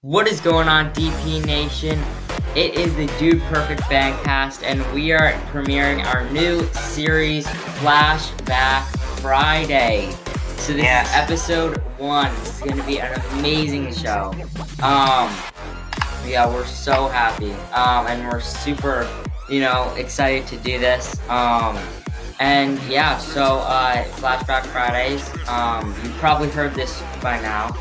What is going on, DP Nation? It is the Dude Perfect Fancast, and we are premiering our new series, Flashback Friday. So this is episode 1. This is going to be an amazing show. Yeah, we're so happy, and we're super, excited to do this. And yeah, so Flashback Fridays. You probably heard this by now,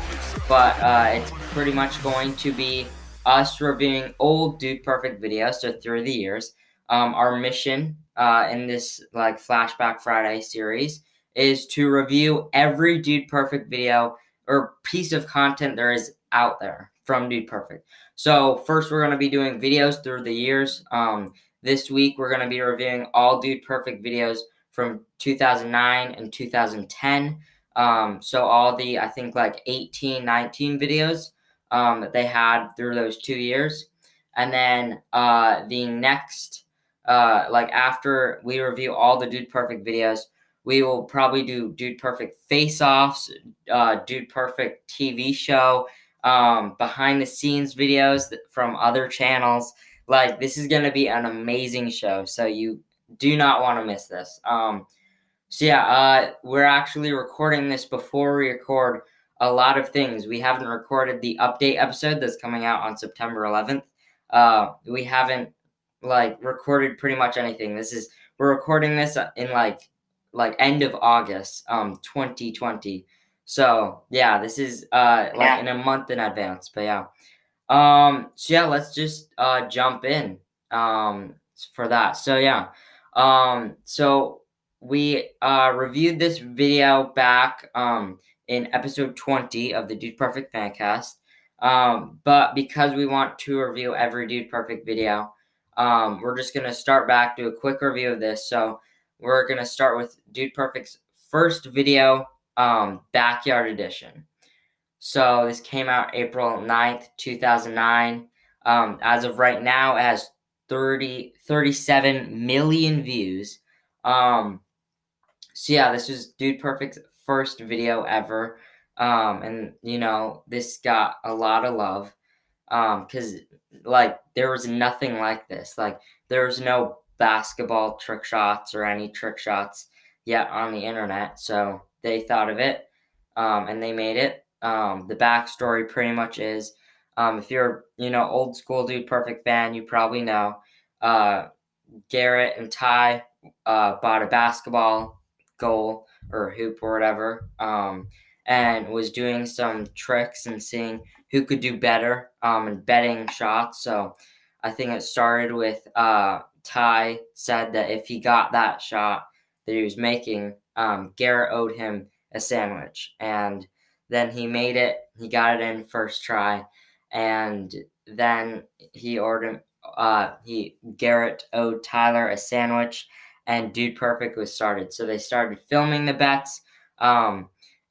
but it's pretty much going to be us reviewing old Dude Perfect videos, so through the years. Our mission in this Flashback Friday series is to review every Dude Perfect video or piece of content there is out there from Dude Perfect. So first, we're going to be doing videos through the years. This week, we're going to be reviewing all Dude Perfect videos from 2009 and 2010. So all the, I think, 18, 19 videos that they had through those 2 years. And then the next, after we review all the Dude Perfect videos, we will probably do Dude Perfect face-offs, Dude Perfect TV show, behind the scenes videos from other channels. This is going to be an amazing show, so you do not want to miss this. We're actually recording this before we record a lot of things. We haven't recorded the update episode that's coming out on September 11th. We haven't recorded pretty much anything. We're recording this in end of August, 2020. So yeah, this is in a month in advance. But yeah. Let's just jump in for that. So we reviewed this video back in episode 20 of the Dude Perfect Fancast. But because we want to review every Dude Perfect video, we're just gonna start back, do a quick review of this. So we're gonna start with Dude Perfect's first video, Backyard Edition. So this came out April 9th, 2009. As of right now, it has 37 million views. This was Dude Perfect's first video ever. And this got a lot of love. Because there was nothing like this. There was no basketball trick shots or any trick shots yet on the internet. So they thought of it, and they made it. The backstory pretty much is, if you're old school Dude Perfect fan, you probably know Garrett and Ty bought a basketball goal or hoop or whatever, and was doing some tricks and seeing who could do better, and betting shots. So I think it started with Ty said that if he got that shot that he was making, Garrett owed him a sandwich, and then he made it. He got it in first try, and then Garrett owed Tyler a sandwich, and Dude Perfect was started. So they started filming the bets.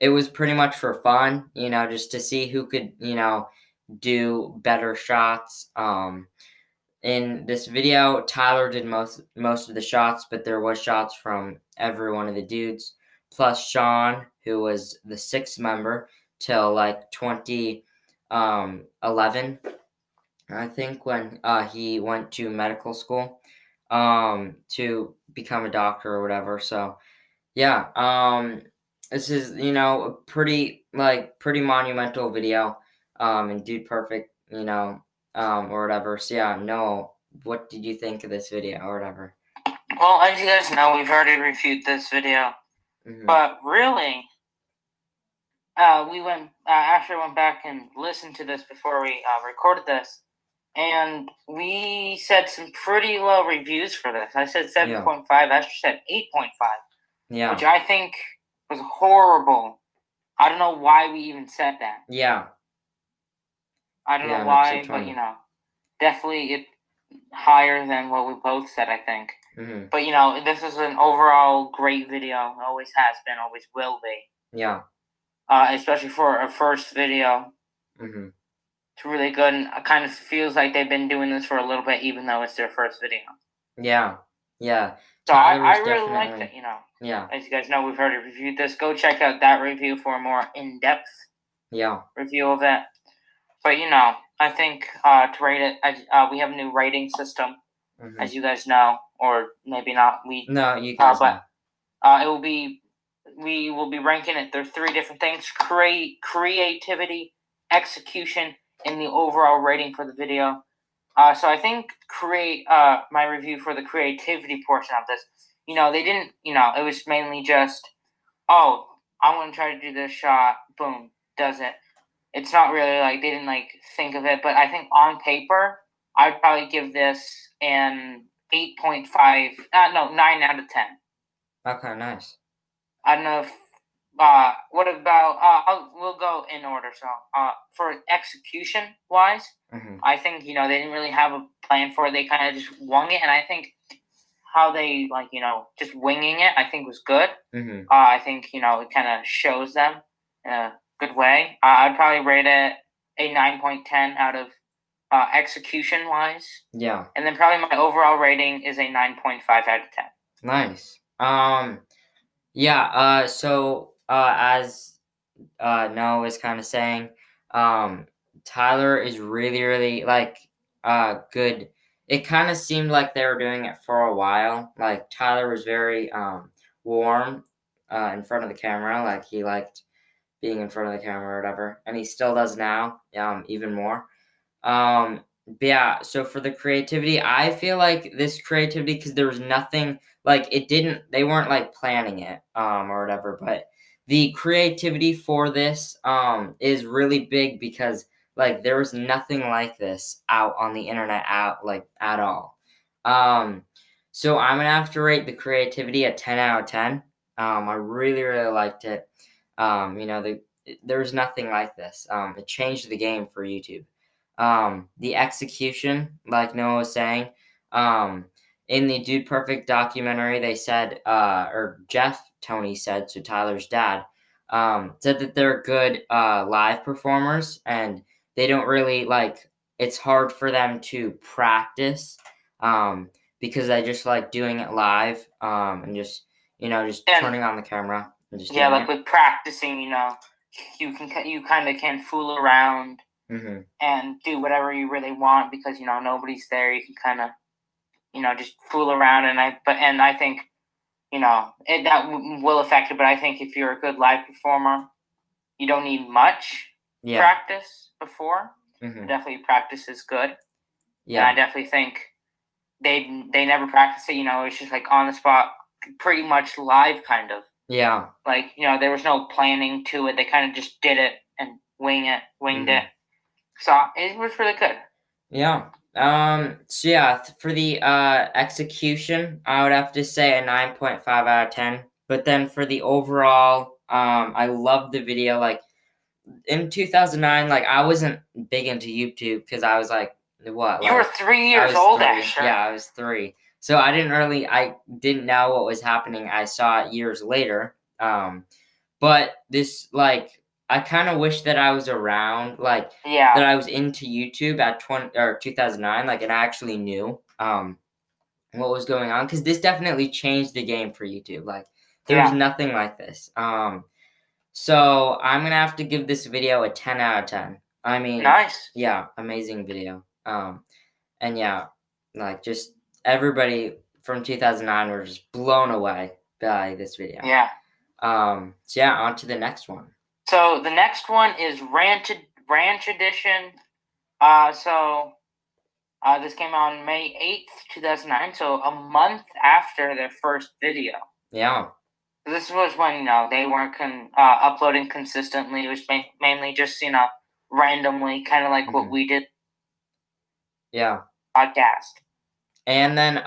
It was pretty much for fun, just to see who could, do better shots. In this video, Tyler did most of the shots, but there was shots from every one of the dudes, plus Sean, who was the sixth member till 2011, I think, when he went to medical school to become a doctor or whatever. So yeah, this is a pretty monumental video, and Dude Perfect, or whatever. So yeah, Noah, what did you think of this video or whatever? Well, as you guys know, we've already reviewed this video, but really, we actually went back and listened to this before we recorded this, and we said some pretty low reviews for this. I said 7.5. Esther said 8.5. Yeah. Which I think was horrible. I don't know why we even said that. Yeah. I don't know why, but definitely it higher than what we both said, I think. Mm-hmm. But this is an overall great video. Always has been, always will be. Yeah. Especially for a first video. Mm-hmm. It's really good, and it kind of feels like they've been doing this for a little bit, even though it's their first video. Yeah. Yeah. So I really liked it, Yeah. As you guys know, we've already reviewed this. Go check out that review for a more in-depth review of it. But I think to rate it, we have a new rating system, as you guys know, or maybe not. No, you guys know. We will be ranking it. There are 3 different things: creativity, execution, and the overall rating for the video. So I think my review for the creativity portion of this, they didn't, it was mainly just, oh, I want to try to do this shot, boom, does it. It's not really like they didn't think of it, but I think on paper, I'd probably give this an 8.5, 9 out of 10. Okay, nice. I don't know if, what about, we'll go in order. So, for execution wise, I think, they didn't really have a plan for it. They kind of just wung it. And I think how they, just winging it, I think was good. I think, it kind of shows them in a good way. I'd probably rate it a 9.10 out of execution wise. Yeah. And then probably my overall rating is a 9.5 out of 10. Nice. Yeah, so as Noah was kind of saying, Tyler is really, really good. It kind of seemed like they were doing it for a while. Like Tyler was very warm in front of the camera. Like he liked being in front of the camera or whatever, and he still does now, even more. But yeah, so for the creativity, I feel like this creativity, because there was nothing they weren't planning it or whatever, but the creativity for this is really big because there was nothing like this out on the internet at all. So I'm gonna have to rate the creativity a 10 out of 10. I really, really liked it. There was nothing like this. It changed the game for YouTube. The execution, like Noah was saying, in the Dude Perfect documentary, they said, or Jeff Tony said, so Tyler's dad, said that they're good live performers, and they don't really it's hard for them to practice because they just like doing it live and just turning on the camera and just doing it. With practicing, you kind of can fool around and do whatever you really want because nobody's there. You can kind of just fool around, and I think that will affect it. But I think if you're a good live performer, you don't need much practice before. Definitely practice is good. Yeah, and I definitely think they never practice it. It's just on the spot, pretty much live, kind of. Yeah. There was no planning to it. They kind of just did it and winged it. So it was really good. Yeah. So yeah, for the execution, I would have to say a 9.5 out of 10. But then for the overall, I loved the video. In 2009, I wasn't big into YouTube because I was what? You were 3 years old, actually. Yeah, I was 3. So I didn't know what was happening. I saw it years later. But this I kind of wish that I was around, that I was into YouTube at 2009, and I actually knew what was going on, because this definitely changed the game for YouTube. There was nothing like this. So I'm gonna have to give this video a 10 out of 10. I mean, nice. Yeah, amazing video. And yeah, just everybody from 2009 were just blown away by this video. Yeah. So yeah, on to the next one. So the next one is Ranch Edition. This came out on May 8th, 2009, so a month after their first video. Yeah. This was when, they weren't uploading consistently. It was mainly just, randomly, kind of like what we did. Yeah. Podcast. And then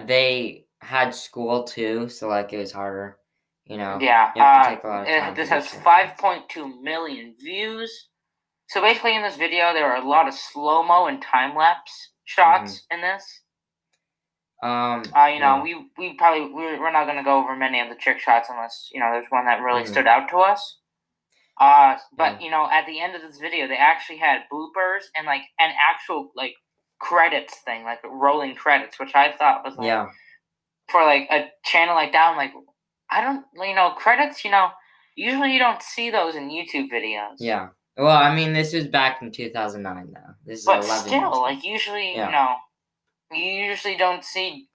they had school too, so it was harder. Yeah. You have to take a lot of time. This has 5.2 million views. So basically, in this video, there are a lot of slow-mo and time-lapse shots in this. Yeah. We're not gonna go over many of the trick shots unless there's one that really stood out to us. But at the end of this video, they actually had bloopers and an actual credits thing, rolling credits, which I thought was for a channel like that. I'm I don't credits. Usually you don't see those in YouTube videos. Yeah. Well, I mean, this was back in 2009, though. This is But 11 years still, ago. like usually, Yeah. you usually don't see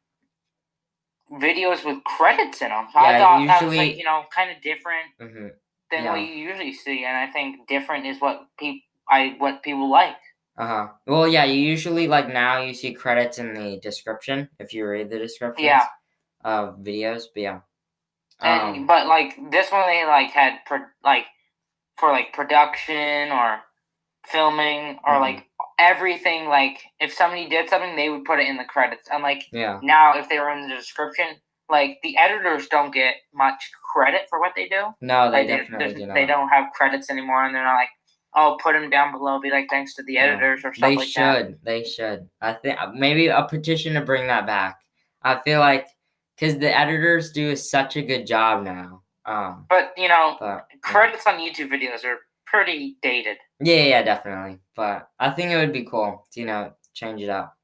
videos with credits in them. So Yeah, I thought that was usually. like kind of different than what Yeah. you usually see, and I think different is what people like. Well, yeah, you usually like now you see credits in the description if you read the Yeah, descriptions of videos. But yeah. and but like this one they like had like for like production or filming or like everything. Like if somebody did something, they would put it in the credits. And like Yeah. now, if they were in the description, like the editors don't get much credit for what they do. No, they Like definitely do they not. don't have credits anymore, and they're not like, oh, put them down below. Be like, thanks to the Yeah. editors or stuff They like that. should. They should. I think maybe a petition to bring that back. I feel like because the editors do such a good job now. But But yeah. credits on YouTube videos are pretty dated. Yeah, definitely. But I think it would be cool to, change it up.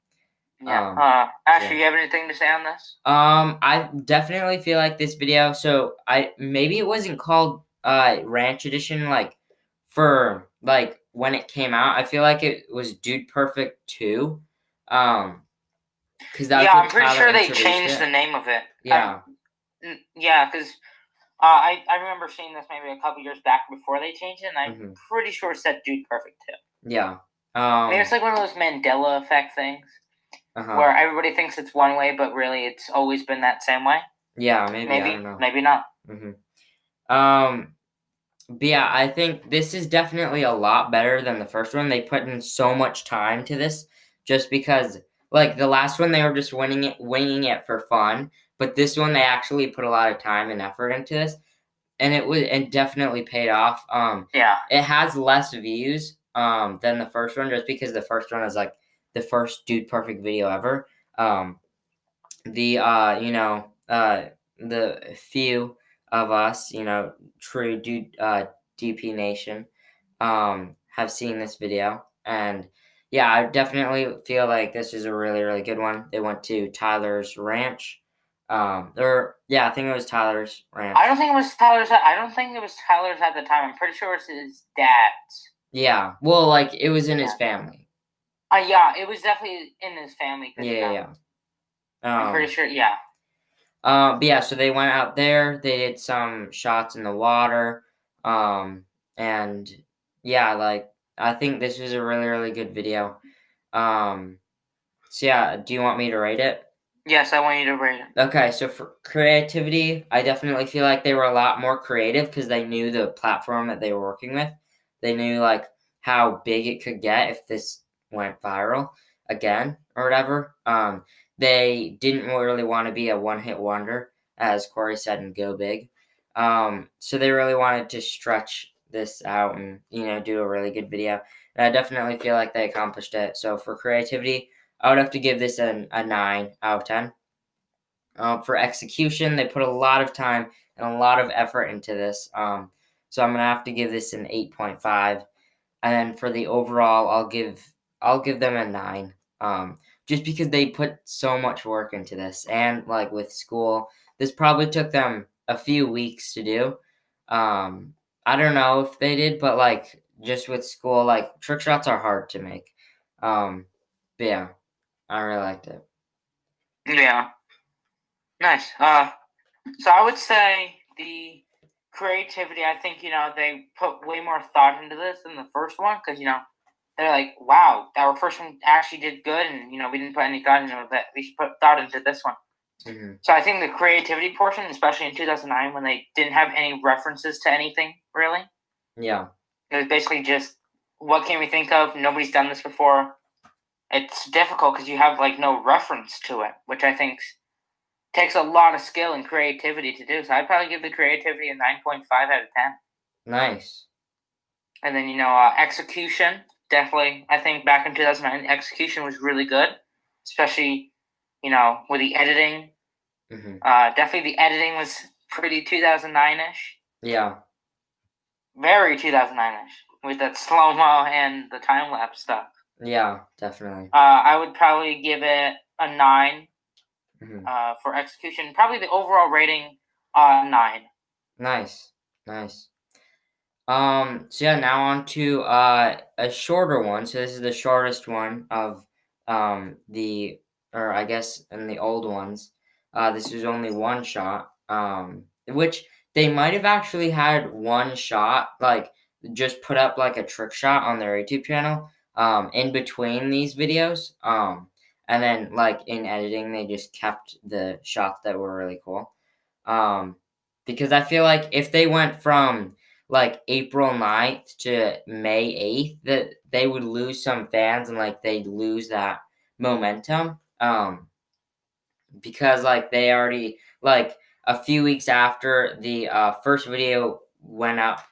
Yeah. Asher, Yeah. you have anything to say on this? I definitely feel like this video. So maybe it wasn't called Ranch Edition like for like when it came out. I feel like it was Dude Perfect 2. Because that's Yeah, what I'm pretty Tyler sure they introduced changed it. the name of it. Yeah. Yeah, because I remember seeing this maybe a couple years back before they changed it, and I'm pretty sure it said Dude Perfect too. Yeah. Maybe it's like one of those Mandela effect things where everybody thinks it's one way, but really it's always been that same way. Yeah, maybe. I don't know. Maybe not. But yeah, I think this is definitely a lot better than the first one. They put in so much time to this just because like the last one they were just winging it for fun, but this one they actually put a lot of time and effort into this and it definitely paid off. Yeah. It has less views than the first one just because the first one is like the first Dude Perfect video ever. The the few of us, true DP Nation, have seen this video, and yeah, I definitely feel like this is a really really good one. They went to Tyler's ranch, or yeah, I think it was Tyler's ranch. I don't think it was Tyler's. I don't think it was Tyler's at the time. I'm pretty sure it was his dad's. Yeah, well, like it was in his family. Yeah, it was definitely in his family. Yeah. I'm pretty sure. Yeah. But yeah, so they went out there. They did some shots in the water. And yeah, like I think this was a really really good video. So yeah, do you want me to rate it? Yes, I want you to rate it. Okay, so for creativity, I definitely feel like they were a lot more creative because they knew the platform that they were working with. They knew like how big it could get if this went viral again or whatever. They didn't really want to be a one-hit wonder, as Corey said, and go big. So they really wanted to stretch this out and do a really good video. And I definitely feel like they accomplished it. So for creativity, I would have to give this a 9 out of 10. For execution, they put a lot of time and a lot of effort into this. So I'm gonna have to give this an 8.5. And then for the overall, I'll give them a 9. Just because they put so much work into this, and like with school, this probably took them a few weeks to do. I don't know if they did, but like just with school, like trick shots are hard to make. But yeah, I really liked it. Yeah. Nice. So I would say the creativity. I think they put way more thought into this than the first one because they're like, wow, our first one actually did good, and we didn't put any thought into it. That we should put thought into this one. So I think the creativity portion, especially in 2009, when they didn't have any references to anything really. Yeah. It was basically just what can we think of? Nobody's done this before. It's difficult because you have like no reference to it, which I think takes a lot of skill and creativity to do. So I'd probably give the creativity a 9.5 out of 10. Nice. And then execution, definitely. I think back in 2009, the execution was really good, especially with the editing. Definitely the editing was pretty 2009-ish. Yeah. Very 2009-ish with that slow mo and the time lapse stuff. Yeah, definitely. I would probably give it a 9 for execution. Probably the overall rating 9. Nice. So yeah, now on to a shorter one. So this is the shortest one of the, or I guess in the old ones. This was only one shot. Which they might have actually had one shot, like just put up like a trick shot on their YouTube channel, in between these videos. And then like in editing, they just kept the shots that were really cool. Um, because I feel like if they went from like April 9th to May 8th, that they would lose some fans and like they'd lose that momentum. Because like they already like a few weeks after the first video went up,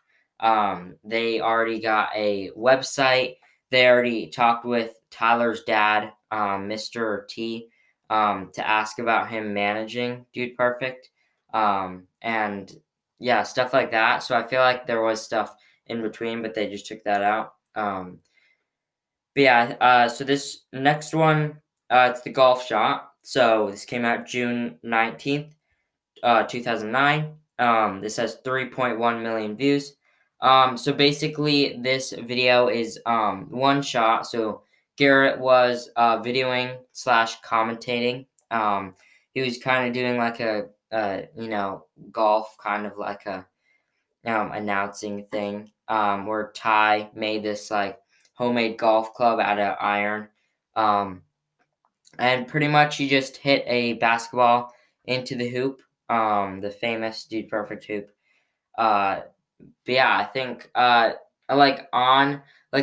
they already got a website. They already talked with Tyler's dad, Mr. T, to ask about him managing Dude Perfect, and yeah, stuff like that. So I feel like there was stuff in between, but they just took that out. But yeah, so this next one, it's the golf shot. So this came out June 19th, 2009. This has 3.1 million views. So basically, this video is one shot. So Garrett was videoing slash commentating. He was kind of doing like golf kind of like a announcing thing, where Ty made this like homemade golf club out of iron, um, and pretty much he just hit a basketball into the hoop, the famous Dude Perfect hoop. Uh, but yeah, I think like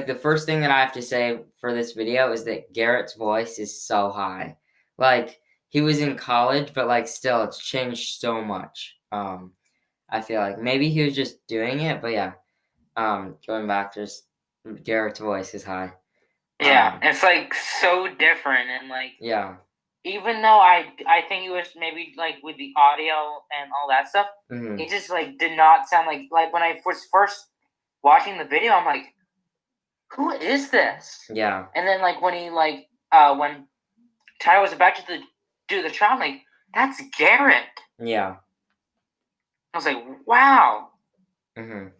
the first thing that I have to say for this video is that Garrett's voice is so high. Like he was in college, but like still, it's changed so much. I feel like maybe he was just doing it, but yeah. Going back, just Garrett's voice is high. Yeah, it's like so different, and like Yeah. even though I think it was maybe like with the audio and all that stuff, it just like did not sound like when I was first watching the video, I'm like, who is this? Yeah. And then like when he when Ty was about to do the shot, I'm like, that's Garrett. Yeah. I was like, wow. Mm-hmm.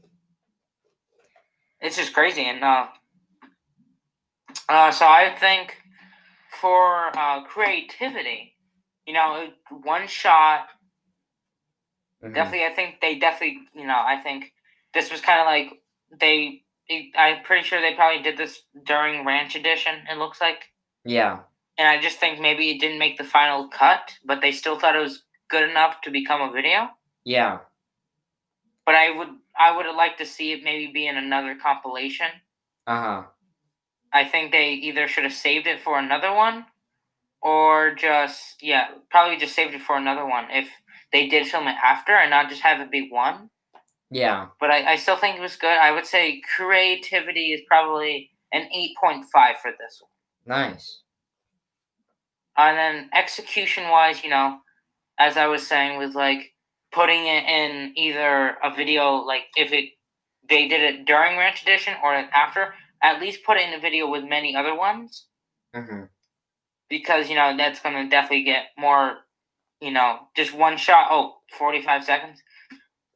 It's just crazy, and so I think for creativity, one shot. Mm-hmm. Definitely, I think they definitely, I think this was kind of like I'm pretty sure they probably did this during Ranch Edition. It looks like. Yeah. And I just think maybe it didn't make the final cut, but they still thought it was good enough to become a video. Yeah. But I would have liked to see it maybe be in another compilation. Uh-huh. I think they either should have saved it for another one, or probably just saved it for another one if they did film it after and not just have it be one. Yeah. But I still think it was good. I would say creativity is probably an 8.5 for this one. Nice. And then execution-wise, as I was saying, with like putting it in either a video, like if they did it during Ranch Edition or after, at least put it in a video with many other ones. Mm-hmm. Because, that's going to definitely get more, just one shot, 45 seconds.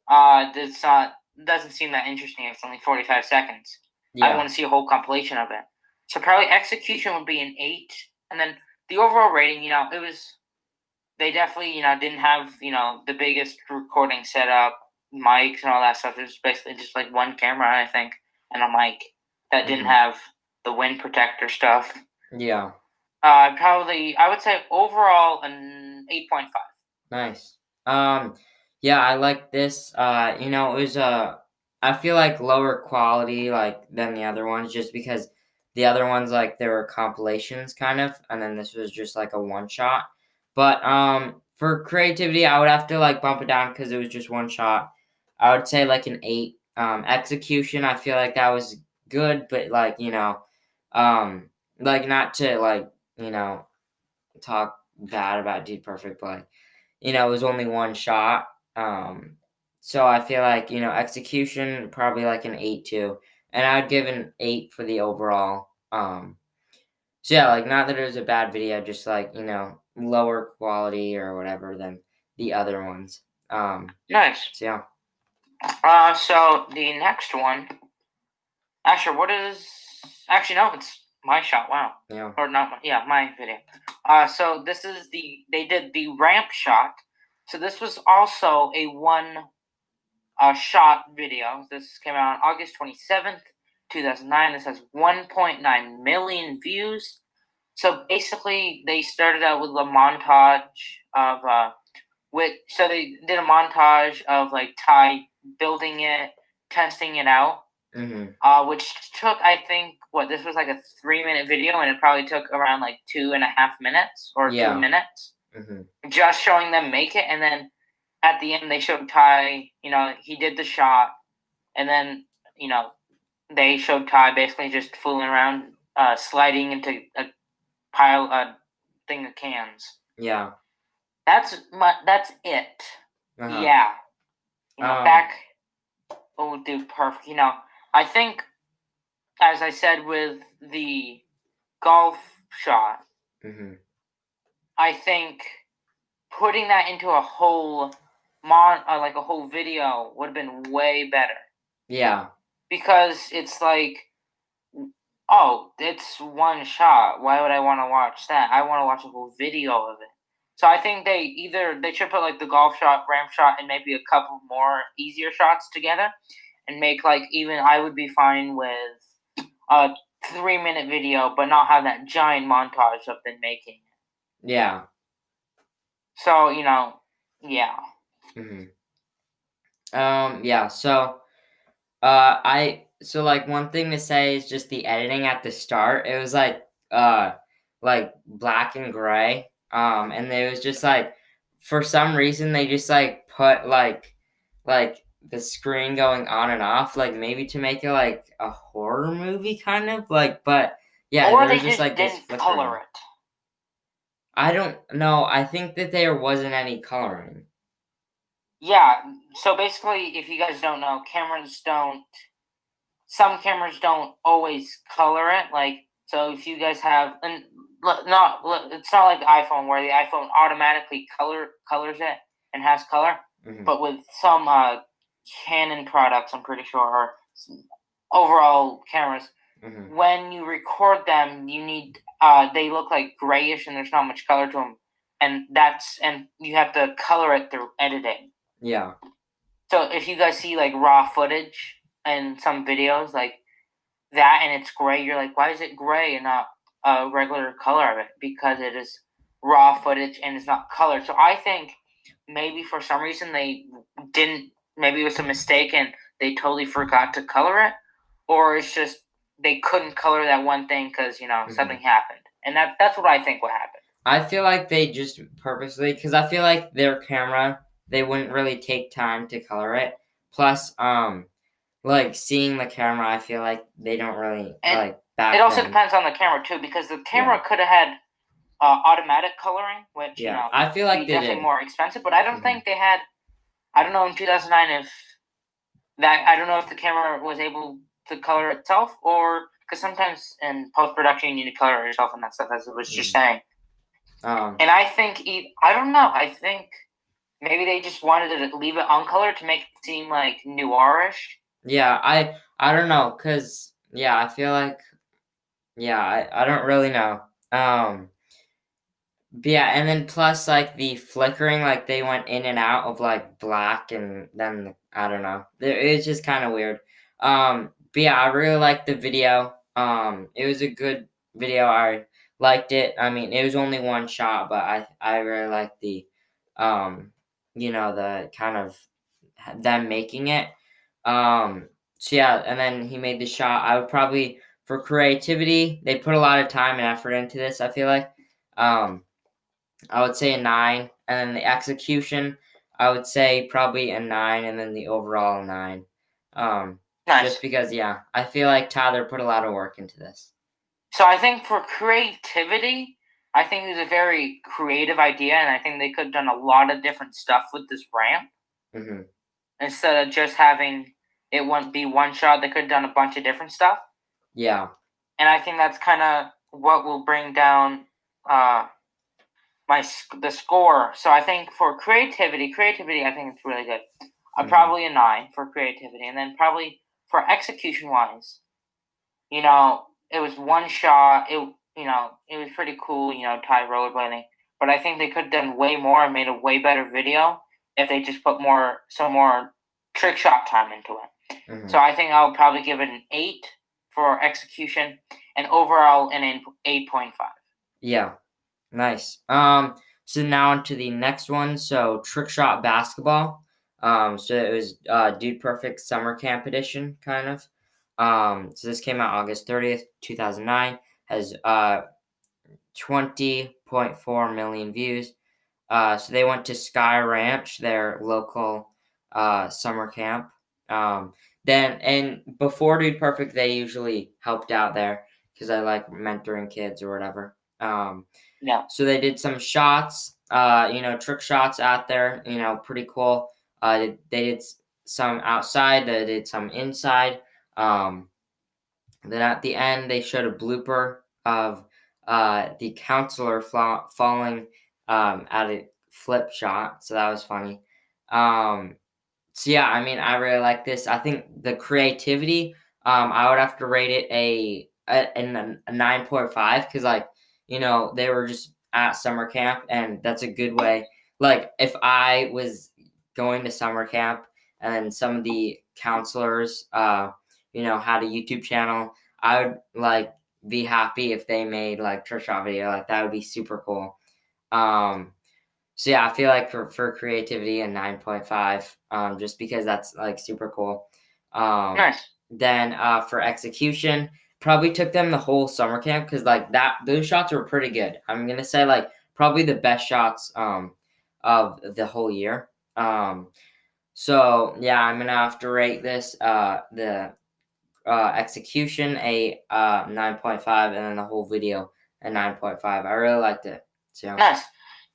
That's not doesn't seem that interesting. It's only 45 seconds. Yeah. I want to see a whole compilation of it. So probably execution would be an 8, and then the overall rating, it was they definitely didn't have the biggest recording setup, mics and all that stuff. It was basically just like one camera, I think, and a mic that didn't have the wind protector stuff. Yeah. I would say overall an 8.5. Nice. Yeah, I like this. It was I feel like lower quality like than the other ones just because the other ones like there were compilations kind of, and then this was just like a one shot. But for creativity, I would have to like bump it down because it was just one shot. I would say like an 8. Execution, I feel like that was good, but like like not to like talk bad about Dude Perfect, but like it was only one shot. So I feel like, execution probably like an 8 too. And I'd give an 8 for the overall. So yeah, like not that it was a bad video, just like, lower quality or whatever than the other ones. Nice. So yeah. So the next one. Actually, no, it's my shot. Wow. Yeah. Or not my. Yeah, my video. So this is they did the ramp shot. So this was also a shot video. This came out on August 27th, 2009. This has 1.9 million views. So basically, they started out with a montage of so they did a montage of like Ty building it, testing it out, which took, I think, this was like a 3-minute video, and it probably took around like 2.5 minutes or 2 minutes, just showing them make it, and then at the end they showed Ty, he did the shot, and then they showed Ty basically just fooling around, sliding into a thing of cans. Yeah. That's it. Yeah. Back. Oh, dude, perfect. I think, as I said with the golf shot, I think putting that into a whole like a whole video would have been way better. Yeah. Because it's like, oh, it's one shot. Why would I want to watch that? I want to watch a whole video of it. So I think they should put like the golf shot, ramp shot, and maybe a couple more easier shots together, and make like even I would be fine with a 3-minute video, but not have that giant montage of them making it. Yeah. So yeah. Yeah. So, like one thing to say is just the editing at the start. It was like black and gray. And it was just like, for some reason they just like put like the screen going on and off, like maybe to make it like a horror movie kind of like, but yeah, or there they was just like this didn't flickering. color it. I don't know. I think that there wasn't any coloring. Yeah. So basically, if you guys don't know, some cameras don't always color it. Like, so if you guys have, and it's not like the iPhone where the iPhone automatically colors it and has color. But with some Canon products, I'm pretty sure, or overall cameras, when you record them, you need they look like grayish and there's not much color to them, and you have to color it through editing. Yeah. So if you guys see like raw footage and some videos like that and it's gray, you're like, why is it gray and not a regular color of it? Because it is raw footage and it's not colored. So I think maybe for some reason maybe it was a mistake and they totally forgot to color it, or it's just they couldn't color that one thing because something happened, and that's what I think what happened. I feel like they just purposely, because I feel like their camera, they wouldn't really take time to color it. Plus, like seeing the camera, I feel like they don't really like back. It also depends on the camera too, because the camera could have had automatic coloring, which I feel like they definitely did. more expensive. But I don't think they had. I don't know in 2009 I don't know if the camera was able to color itself, or because sometimes in post production you need to color it yourself and that stuff, as I was just saying. And I think I don't know. I think maybe they just wanted to leave it uncolored to make it seem like noirish. Yeah, I don't know, cause I feel like I don't really know. But yeah, and then plus like the flickering, like they went in and out of like black, and then I don't know. It's just kind of weird. But yeah, I really liked the video. It was a good video. I liked it. I mean, it was only one shot, but I really liked the the kind of them making it. So yeah, and then he made the shot. I would probably, for creativity, they put a lot of time and effort into this, I feel like. I would say a 9, and then the execution, I would say probably a 9, and then the overall 9. Nice. Just because, I feel like Tyler put a lot of work into this. So I think for creativity, I think it was a very creative idea, and I think they could have done a lot of different stuff with this ramp. Instead of just having it be one shot, they could have done a bunch of different stuff. Yeah. And I think that's kind of what will bring down the score. So I think for creativity, I think it's really good. Probably a 9 for creativity, and then probably for execution-wise, it was one shot. It was pretty cool. Thai rollerblading, but I think they could have done way more and made a way better video if they just put some more trick shot time into it. Mm-hmm. So I think I'll probably give it an 8 for execution, and overall an 8.5. Yeah, nice. So now on to the next one. So trick shot basketball. So it was Dude Perfect Summer Camp Edition, kind of. So this came out August 30th, 2009. Has 20.4 million views. So they went to Sky Ranch, their local summer camp. And before Dude Perfect, they usually helped out there because I like mentoring kids or whatever. Yeah. So they did some shots, trick shots out there, pretty cool. They did some outside, they did some inside. Then at the end, they showed a blooper of the counselor falling at a flip shot. So that was funny. So yeah, I mean, I really like this. I think the creativity, I would have to rate it a 9.5 because, they were just at summer camp, and that's a good way. Like, if I was going to summer camp and some of the counselors, had a YouTube channel, I would be happy if they made trick shot video. Like, that would be super cool. So yeah, I feel like for creativity a 9.5, just because that's super cool. Nice. Then for execution, probably took them the whole summer camp because those shots were pretty good. I'm gonna say probably the best shots of the whole year. So yeah, I'm gonna have to rate this the execution a 9.5, and then the whole video a 9.5. I really liked it. So nice.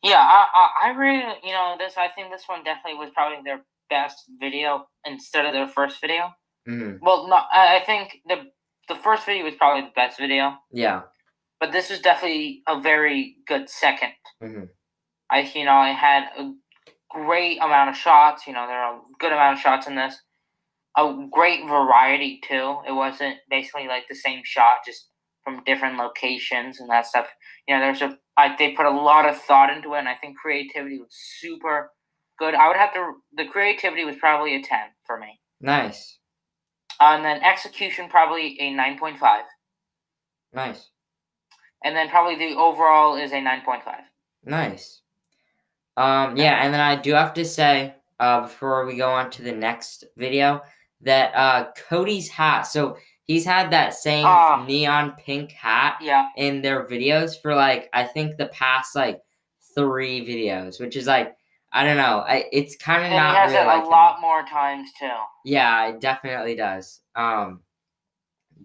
Yeah, I really, this. I think this one definitely was probably their best video instead of their first video. Mm-hmm. Well, no, I think the first video was probably the best video. Yeah. But this was definitely a very good second. Mm-hmm. I had a great amount of shots. There are a good amount of shots in this. A great variety too. It wasn't basically the same shot, just from different locations and that stuff. They put a lot of thought into it, and I think creativity was super good. The creativity was probably a 10 for me. Nice. And then execution probably a 9.5. Nice. And then probably the overall is a 9.5. Nice. Yeah, and then I do have to say, before we go on to the next video, that Cody's hat. So he's had that same neon pink hat in their videos for I think the past 3 videos, which is I don't know. It's kind of not. And he has really it a lot more times too. Yeah, it definitely does. But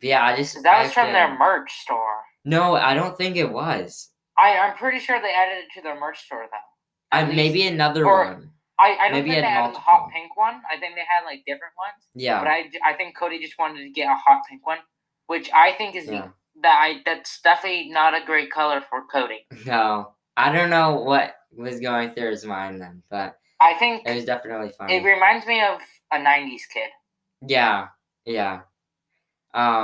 yeah, that was from their merch store. No, I don't think it was. I'm pretty sure they added it to their merch store though. Maybe another one. I don't think they added the hot pink one. I think they had different ones. Yeah. But I think Cody just wanted to get a hot pink one, which I think is that's definitely not a great color for Cody. No, I don't know what was going through his mind then, but I think it was definitely funny. It reminds me of a '90s kid. Yeah.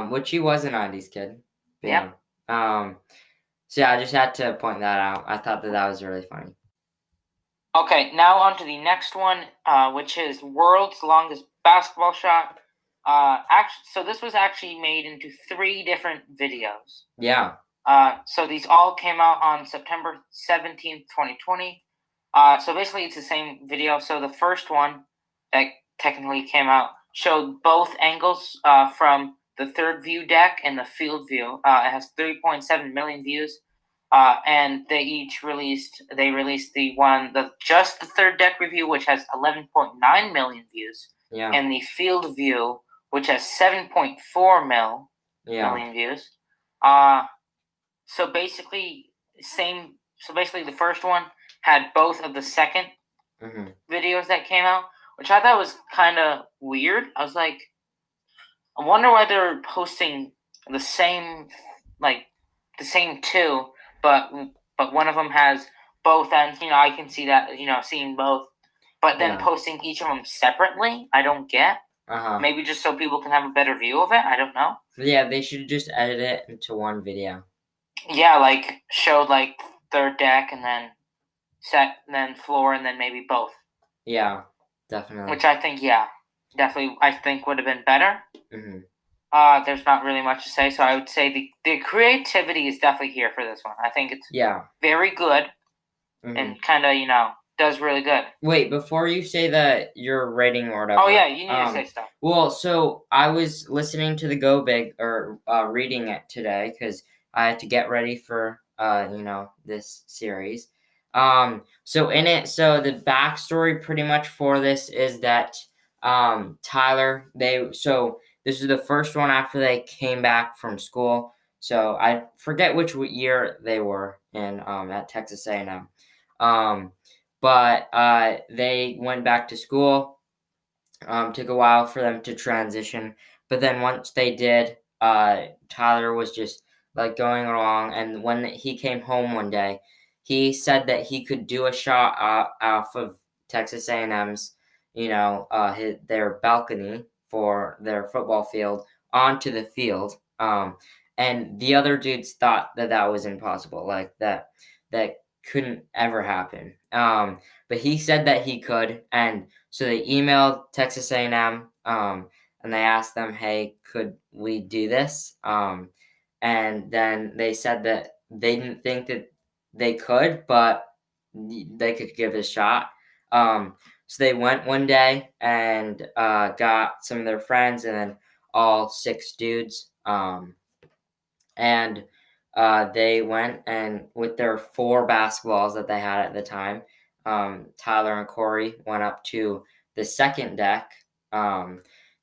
Which he was a '90s kid. Yeah. So yeah, I just had to point that out. I thought that was really funny. Okay, now on to the next one, which is World's Longest Basketball Shot. So this was actually made into 3 different videos. Yeah. So these all came out on September 17th, 2020. So basically it's the same video. So the first one that technically came out showed both angles from the third view deck and the field view. It has 3.7 million views. And they released just the third deck review, which has 11.9 million views. Yeah. And the field view, which has 7.4 million views. So basically the first one had both of the second videos that came out, which I thought was kind of weird. I was like, I wonder why they're posting the same 2, but one of them has both, and I can see that seeing both. but then posting each of them separately, I don't get. Maybe just so people can have a better view of it. I don't know. Yeah, they should just edit it into one video. Yeah, like showed like third deck and then set and then floor and then maybe both. Yeah, definitely. Which I think, definitely I think would have been better. There's not really much to say, so I would say the creativity is definitely here for this one. I think it's very good and kind of, does really good. Wait, before you say your rating or whatever. Oh, yeah, you need to say stuff. Well, so I was listening to the Go Big, or reading it today, because I had to get ready for, this series. So in it, so the backstory pretty much for this is that, Tyler, this is the first one after they came back from school. So I forget which year they were in, at Texas A&M. But they went back to school. Took a while for them to transition, but then once they did, Tyler was just like going along. And when he came home one day, he said that he could do a shot off of Texas A&M's, their balcony for their football field onto the field. And the other dudes thought that was impossible, like that couldn't ever happen. But he said that he could, and so they emailed Texas A&M, and they asked them, "Hey, could we do this?" And then they said that they didn't think that they could, but they could give it a shot. So they went one day and got some of their friends, and then all 6 dudes. And they went, and with their 4 basketballs that they had at the time, Tyler and Corey went up to the second deck, so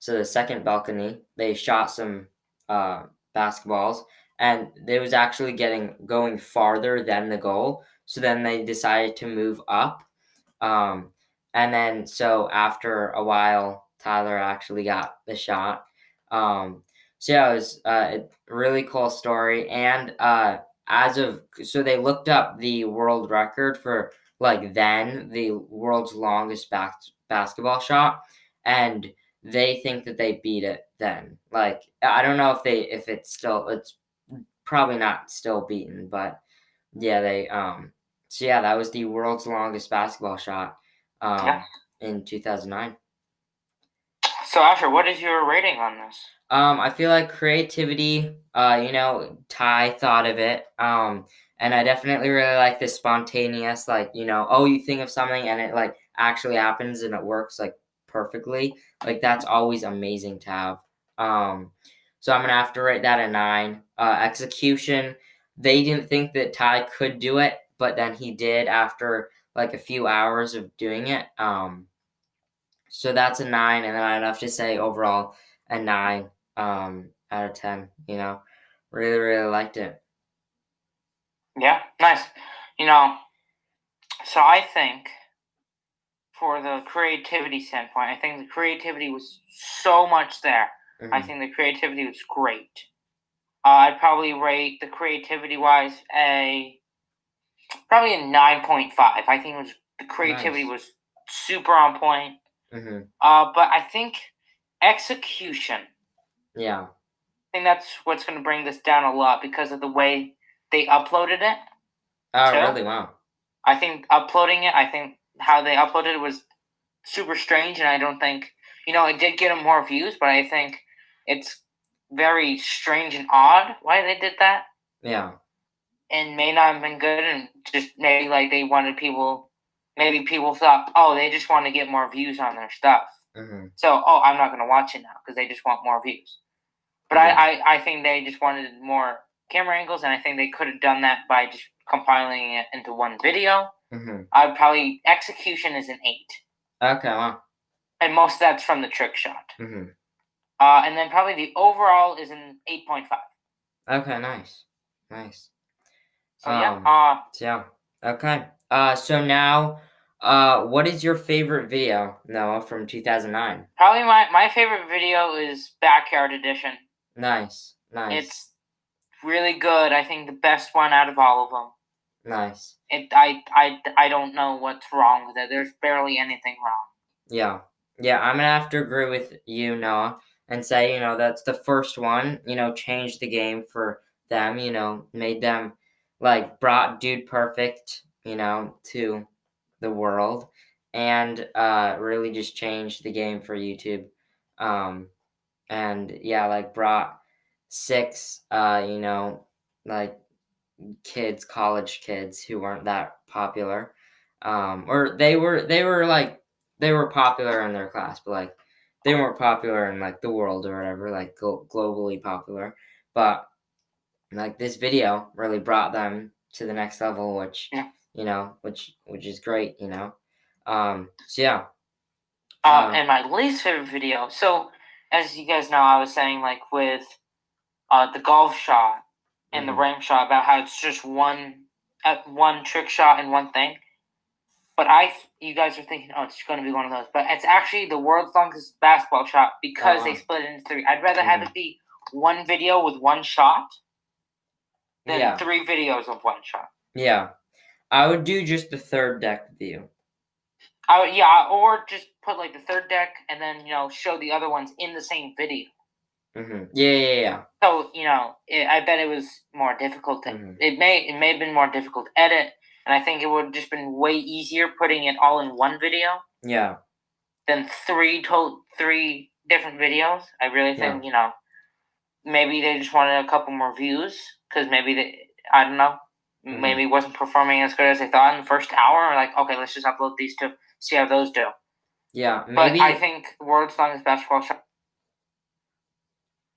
the second balcony. They shot some basketballs, and they was actually going farther than the goal. So then they decided to move up, and then so after a while, Tyler actually got the shot. So yeah, it was a really cool story, and so they looked up the world record for the world's longest basketball shot, and they think that they beat it then. Like, I don't know if it's probably not still beaten, but yeah, so yeah, that was the world's longest basketball shot in 2009. So Asher, what is your rating on this? I feel like creativity, Ty thought of it. And I definitely really like this spontaneous, you think of something and it actually happens and it works perfectly. That's always amazing to have. So I'm gonna have to rate that a 9. Execution, they didn't think that Ty could do it, but then he did after a few hours of doing it. So that's a 9, and then I'd have to say overall a 9 out of 10. Really, really liked it. Yeah, nice. So I think for the creativity standpoint, I think the creativity was so much there. Mm-hmm. I think the creativity was great. I'd probably rate the creativity-wise probably a 9.5. I think the creativity was super on point. Mm-hmm. But I think execution. Yeah. I think that's what's going to bring this down a lot because of the way they uploaded it. Oh, really? Wow. I think how they uploaded it was super strange, and I don't think, it did get them more views, but I think it's very strange and odd why they did that. Yeah. And may not have been good, and just maybe they wanted maybe people thought, oh, they just want to get more views on their stuff. Mm-hmm. So, I'm not going to watch it now because they just want more views. But yeah. I think they just wanted more camera angles, and I think they could have done that by just compiling it into one video. Mm-hmm. Execution is an 8. Okay, wow. And most of that's from the trick shot. Mm-hmm. And then probably the overall is an 8.5. Okay, nice. So yeah. Yeah. Okay. So now, what is your favorite video, Noah, from 2009? Probably my favorite video is Backyard Edition. Nice. It's really good. I think the best one out of all of them. Nice. I don't know what's wrong with it. There's barely anything wrong. Yeah. Yeah, I'm gonna have to agree with you, Noah, and say, that's the first one, changed the game for them, made them, brought Dude Perfect, to the world, and really just changed the game for YouTube. And yeah, brought six, like college kids who weren't that popular, or they were popular in their class, but they weren't popular in the world or whatever, globally popular. But this video really brought them to the next level, which which is great, So yeah. And my least favorite video. So, as you guys know, I was saying with the golf shot and the ramp shot about how it's just one trick shot and one thing. But you guys are thinking, oh, it's going to be one of those. But it's actually the world's longest basketball shot because they split it into three. I'd rather have it be one video with one shot than 3 videos of one shot. Yeah. I would do just the third deck view. Or just put the third deck and then show the other ones in the same video. Yeah. So I bet it was more difficult. It may have been more difficult to edit, and I think it would have just been way easier putting it all in one video. Yeah. Than three different videos. I really think maybe they just wanted a couple more views because maybe I don't know. Maybe it wasn't performing as good as they thought in the first hour. Or okay, let's just upload these two, see how those do. Yeah, maybe. But I think World's Longest Basketball Shot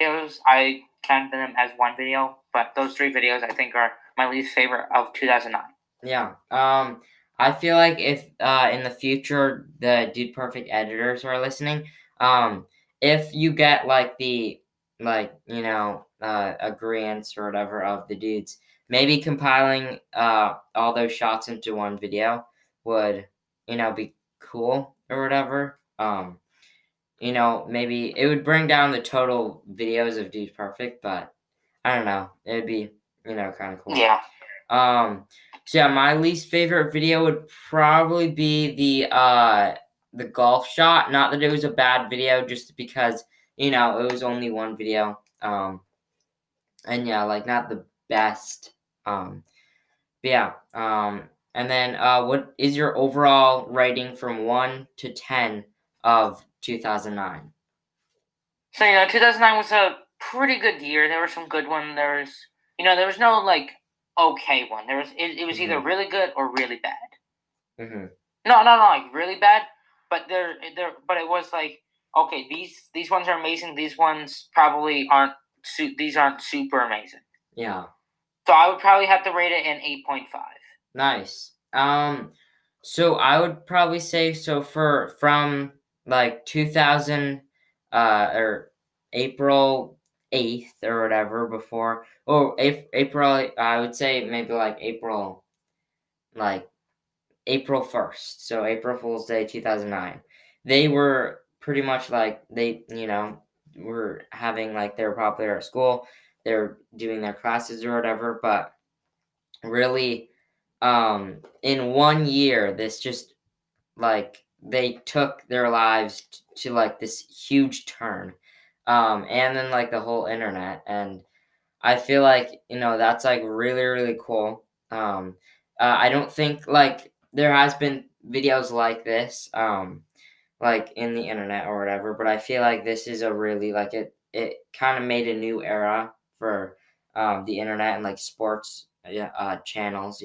videos, I count them as one video, but those 3 videos I think are my least favorite of 2009. Yeah. I feel like if in the future the Dude Perfect editors are listening, if you get the agreements or whatever of the dudes, maybe compiling all those shots into one video would be cool or whatever. Maybe it would bring down the total videos of Dude Perfect, but I don't know. It would be kind of cool. Yeah. So yeah, my least favorite video would probably be the golf shot. Not that it was a bad video, just because it was only one video. And yeah, not the best. But yeah. And then what is your overall rating from 1 to 10 of 2009? So 2009 was a pretty good year. There were some good ones. There was no okay one. It was either really good or really bad. No, really bad. But but it was okay. These ones are amazing. These ones probably aren't. These aren't super amazing. Yeah. So I would probably have to rate it an 8.5. Nice. So I would probably say from 2000 or April 8th or whatever before April, I would say maybe April 1st. So April Fool's Day 2009. They were pretty much they, were having they were popular at school. They're doing their classes or whatever, but really in 1 year this just they took their lives to this huge turn, and then the whole internet, and I feel that's really really cool. I don't think there has been videos like this in the internet or whatever, but I feel this is a really it kind of made a new era for the internet and sports channels,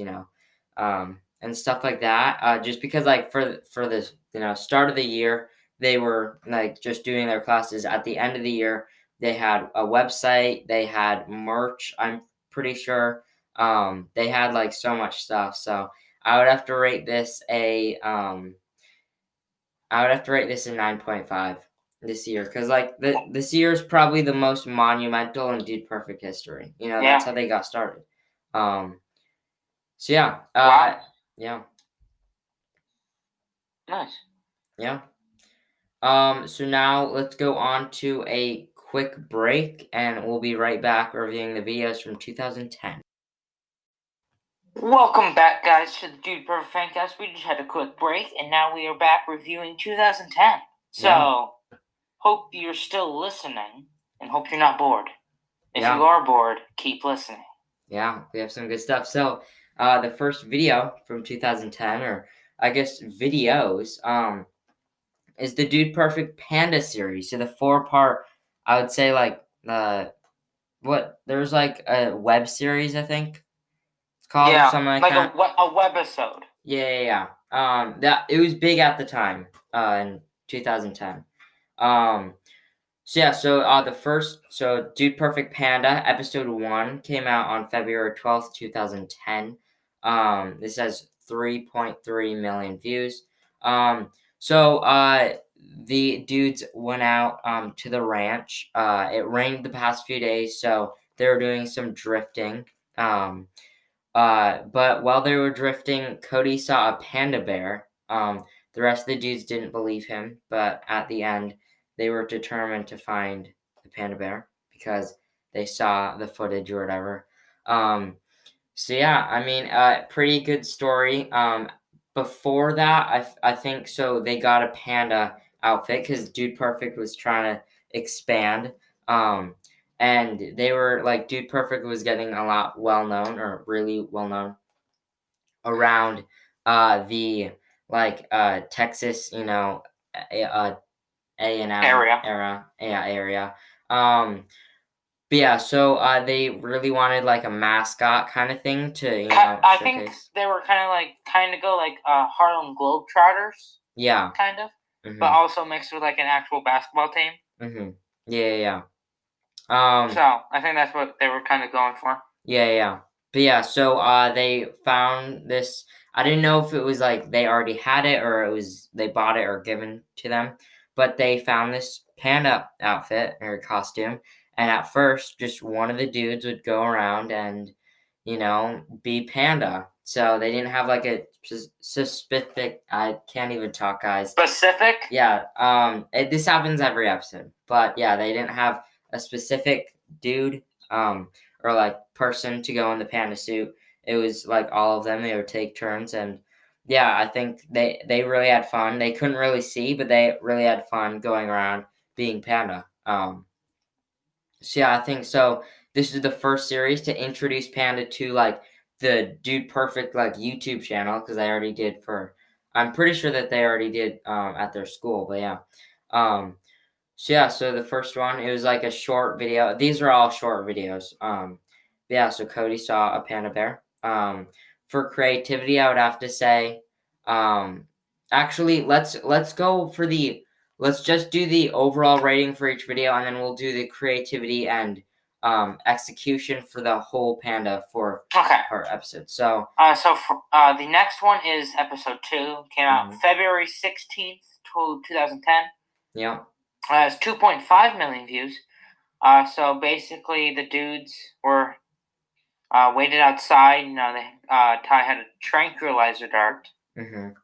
and stuff like that. Just because for this start of the year they were just doing their classes. At the end of the year they had a website, they had merch. I'm pretty sure they had so much stuff. So I would have to rate this a 9.5 this year, because this year is probably the most monumental in Dude Perfect history. That's how they got started. So yeah. Wow. Yeah. Nice. Yeah. So now let's go on to a quick break, and we'll be right back reviewing the videos from 2010. Welcome back, guys, to the Dude Perfect Fancast. We just had a quick break, and now we are back reviewing 2010. So, hope you're still listening, and hope you're not bored. If you are bored, keep listening. Yeah, we have some good stuff. So, the first video from 2010, or I guess videos, is the Dude Perfect Panda series. So the 4-part, I would say there's like a web series, I think it's called, or something like that. A webisode. Yeah. That it was big at the time, in 2010. So Dude Perfect Panda episode 1 came out on February 12th, 2010. This has 3.3 million views. The dudes went out to the ranch. It rained the past few days, so they were doing some drifting. But while they were drifting, Cody saw a panda bear. The rest of the dudes didn't believe him, but at the end, they were determined to find the panda bear because they saw the footage or whatever. Pretty good story. Before that, I think so. They got a panda outfit because Dude Perfect was trying to expand. And they were like, Dude Perfect was getting a lot well known, or really well known around the Texas, A&M area. They really wanted like a mascot kind of thing to I showcase. think they were kind of go like Harlem Globetrotters. Yeah. Kind of. Mm-hmm. But also mixed with like an actual basketball team. Mm-hmm. Yeah. So I think that's what they were kind of going for. Yeah. But yeah, so they found this. I didn't know if it was like they already had it or it was they bought it or given to them, but they found this panda outfit or costume. And at first, just one of the dudes would go around and, be panda. So they didn't have like a specific. I can't even talk, guys. Specific? Yeah. This happens every episode, but yeah, they didn't have a specific dude. Or like person to go in the panda suit. It was like all of them. They would take turns, and yeah, I think they really had fun. They couldn't really see, but they really had fun going around being panda. I think so. This is the first series to introduce panda to like the Dude Perfect like YouTube channel because they already did for. I'm pretty sure that they already did at their school, but yeah. So the first one, it was like a short video. These are all short videos. So Cody saw a panda bear. For creativity, I would have to say, actually, let's go for let's just do the overall rating for each video, and then we'll do the creativity and execution for the whole panda per episode. So the next one is episode 2. Came out February 16th, 2010. Yeah. Has 2.5 million views. So basically, the dudes were waited outside. Ty had a tranquilizer dart. Mm-hmm.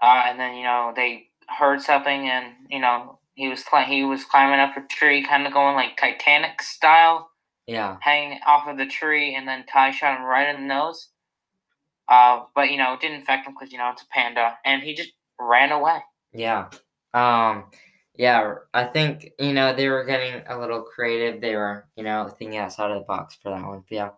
And then they heard something, and he was climbing up a tree, kind of going like Titanic style. Yeah. Hanging off of the tree, and then Ty shot him right in the nose. But it didn't affect him because it's a panda, and he just ran away. Yeah. I think, they were getting a little creative. They were, thinking outside of the box for that one. But yeah.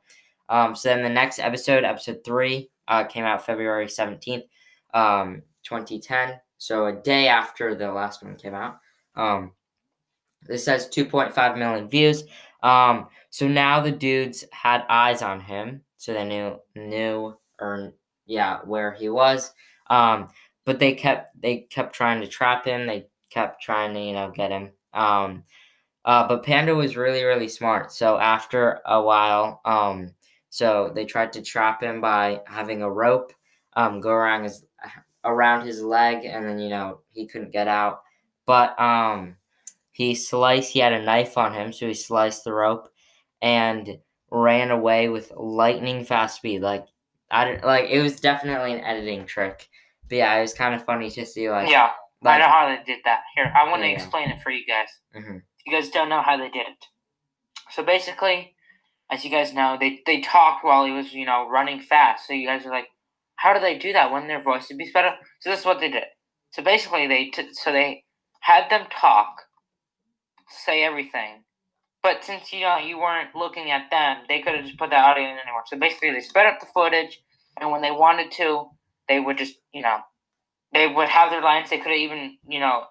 So then the next episode 3, came out February 17th, 2010. So a day after the last one came out. This has 2.5 million views. So now the dudes had eyes on him. So they knew where he was. But they kept trying to trap him. They kept trying to get him. But Panda was really, really smart. So after a while, so they tried to trap him by having a rope go around his leg, and then he couldn't get out. But he had a knife on him, so he sliced the rope and ran away with lightning fast speed. It was definitely an editing trick. But yeah, it was kind of funny to see I know how they did that. Here, I want to explain it for you guys. Mm-hmm. You guys don't know how they did it. So basically, as you guys know, they talked while he was running fast. So you guys are like, how do they do that when their voice would be sped up? So this is what they did. So basically, they had them talk, say everything, but since you weren't looking at them, they could have just put that audio in anywhere. So basically, they sped up the footage, and when they wanted to, they would just they would have their lines. They could have even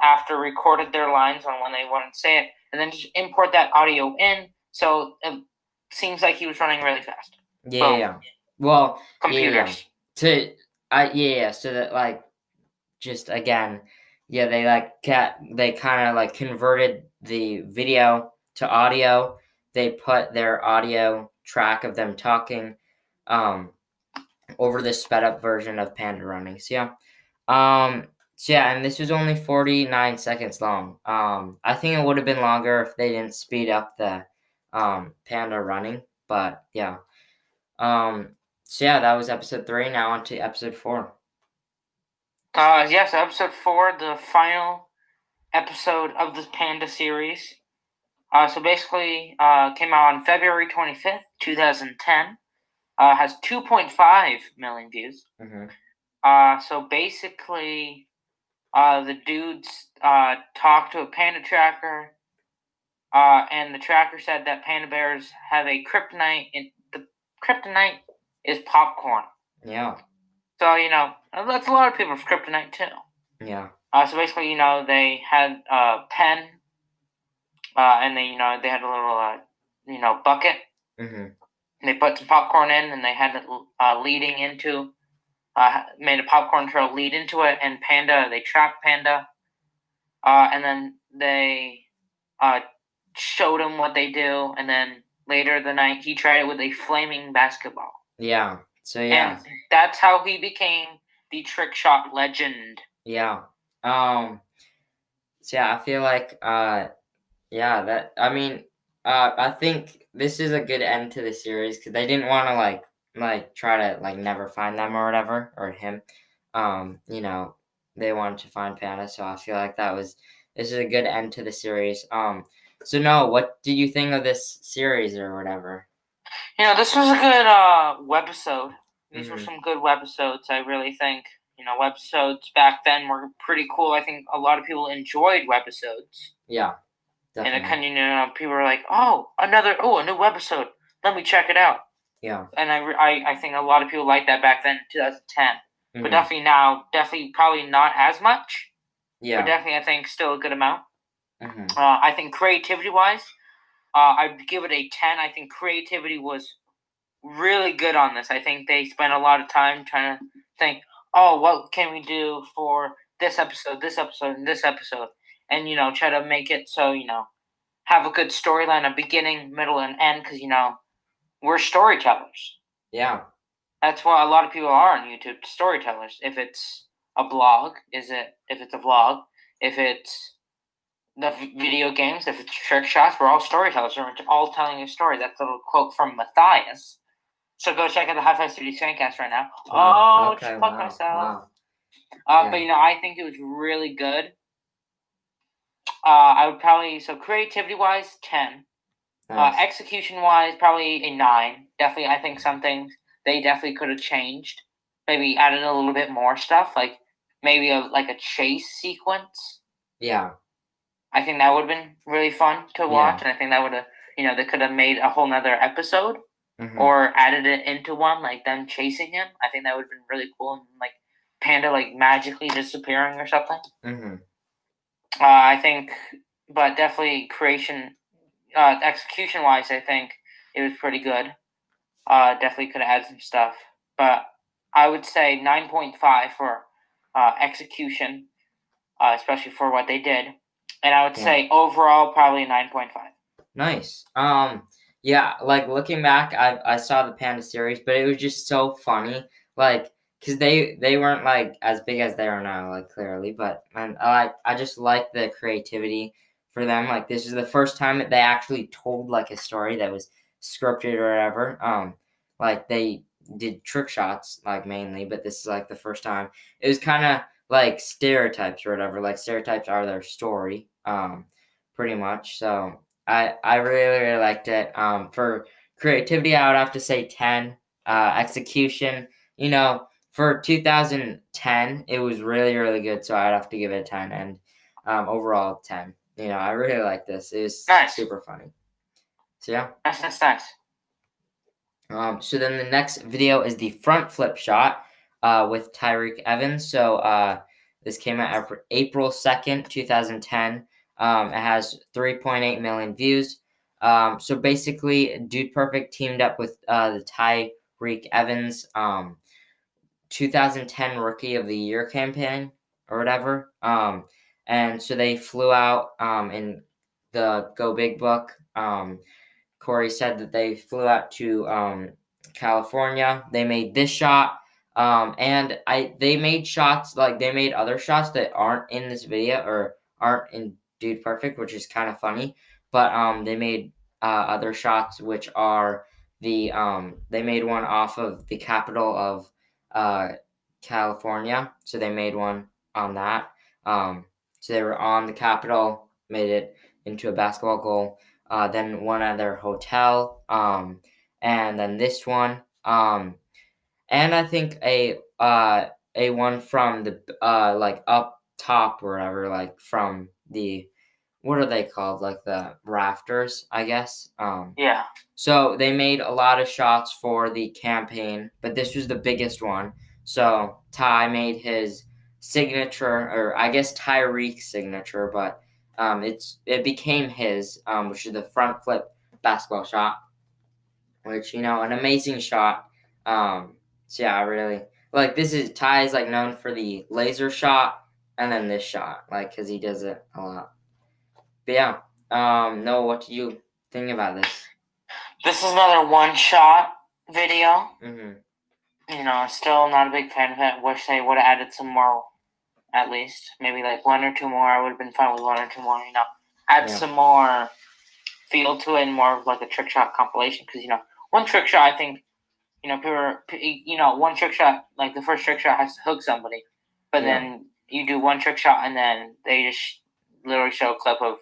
after recorded their lines on when they wanted to say it, and then just import that audio in. So it seems like he was running really fast. Yeah, Boom. yeah. Well, Computers. So that like just again, yeah, they kind of like converted the video to audio. They put their audio track of them talking over this sped up version of Panda running. So yeah. And this was only 49 seconds long. I think it would have been longer if they didn't speed up the Panda running, but yeah. That was episode 3. Now on to episode 4. Yes, episode 4, the final episode of the Panda series. So basically, came out on February 25th, 2010. Has 2.5 million views. So basically, the dudes talked to a panda tracker, and the tracker said that panda bears have a kryptonite. The kryptonite is popcorn. Yeah. So that's a lot of people's kryptonite too. Yeah. So basically, they had a pen, and they had a little bucket. They put some popcorn in, and they had it leading into. Made a popcorn trail lead into it, and they trapped Panda, and then they showed him what they do, and then later the night he tried it with a flaming basketball. Yeah. So yeah. And that's how he became the trick shot legend. Yeah. I feel like I think this is a good end to the series because they didn't want to like try to like never find them or whatever or him. They wanted to find Panda, so I feel like this is a good end to the series. So no, what did you think of this series or whatever? This was a good webisode. These were some good webisodes. I really think webisodes back then were pretty cool. I think a lot of people enjoyed webisodes. Yeah. Definitely. And people were like, a new webisode. Let me check it out. Yeah. And I think a lot of people liked that back then in 2010. But definitely now, probably not as much. Yeah. But definitely, I think still a good amount. I think creativity-wise, I'd give it a 10. I think creativity was really good on this. I think they spent a lot of time trying to think, what can we do for this episode, and this episode? And, try to make it so, have a good storyline, a beginning, middle, and end, because, we're storytellers. Yeah. That's what a lot of people are on YouTube, storytellers. If it's a blog, if it's a vlog, if it's the video games, if it's trick shots, we're all storytellers. We're all telling a story. That's a little quote from Matthias. So go check out the High Five Studios Fancast right now. Wow. Okay, just plug myself. Wow. But I think it was really good. I would probably creativity wise 10. Nice. Execution wise, probably a 9. Definitely, I think some things they definitely could have changed. Maybe added a little bit more stuff, like maybe a chase sequence. Yeah. I think that would have been really fun to watch, and I think that would have, they could have made a whole nother episode or added it into one, like them chasing him. I think that would have been really cool, and like Panda magically disappearing or something. I think, but definitely execution wise, I think it was pretty good. Definitely could have added some stuff, but I would say 9.5 for execution, especially for what they did, and I would say overall probably 9.5. Nice. Like looking back, I saw the Panda series, but it was just so funny, like because they weren't like as big as they are now, like clearly, but I just like the creativity for them. Like this is the first time that they actually told like a story that was scripted or whatever. Like they did trick shots like mainly, but this is like the first time. It was kind of like stereotypes or whatever. Like stereotypes are their story, pretty much. So I really, really liked it. For creativity, I would have to say 10. Execution, for 2010, it was really, really good, so I'd have to give it a 10. And overall, 10. I really like this. It was Nice. super funny. So, yeah. Nice. So then the next video is the front flip shot with Tyreek Evans. So this came out April 2nd, 2010. It has 3.8 million views. So basically, Dude Perfect teamed up with the Tyreek Evans 2010 Rookie of the Year campaign or whatever. And so they flew out in the Go Big book. Corey said that they flew out to California. They made this shot, and they made shots they made other shots that aren't in this video or aren't in Dude Perfect, which is kind of funny. But they made other shots, which are they made one off of the capital of California, so they made one on that. So they were on the Capitol, made it into a basketball goal. Then one at their hotel, and then this one, and I think a one from the up top or whatever, like from the what are they called, like the rafters, I guess. Yeah. So they made a lot of shots for the campaign, but this was the biggest one. So Ty made his signature, or I guess Tyreek's signature, but it became his, which is the front flip basketball shot, which an amazing shot. So yeah, I really like this. Is Ty is known for the laser shot, and then this shot, because he does it a lot. But yeah, Noah, what do you think about this? This is another one-shot video. Mm-hmm. Still not a big fan of it. Wish they would have added some more, at least. Maybe one or two more. I would have been fine with one or two more, Add some more feel to it and more of a trick shot compilation. Because, one trick shot, I think, one trick shot, the first trick shot has to hook somebody. But then you do one trick shot and then they just literally show a clip of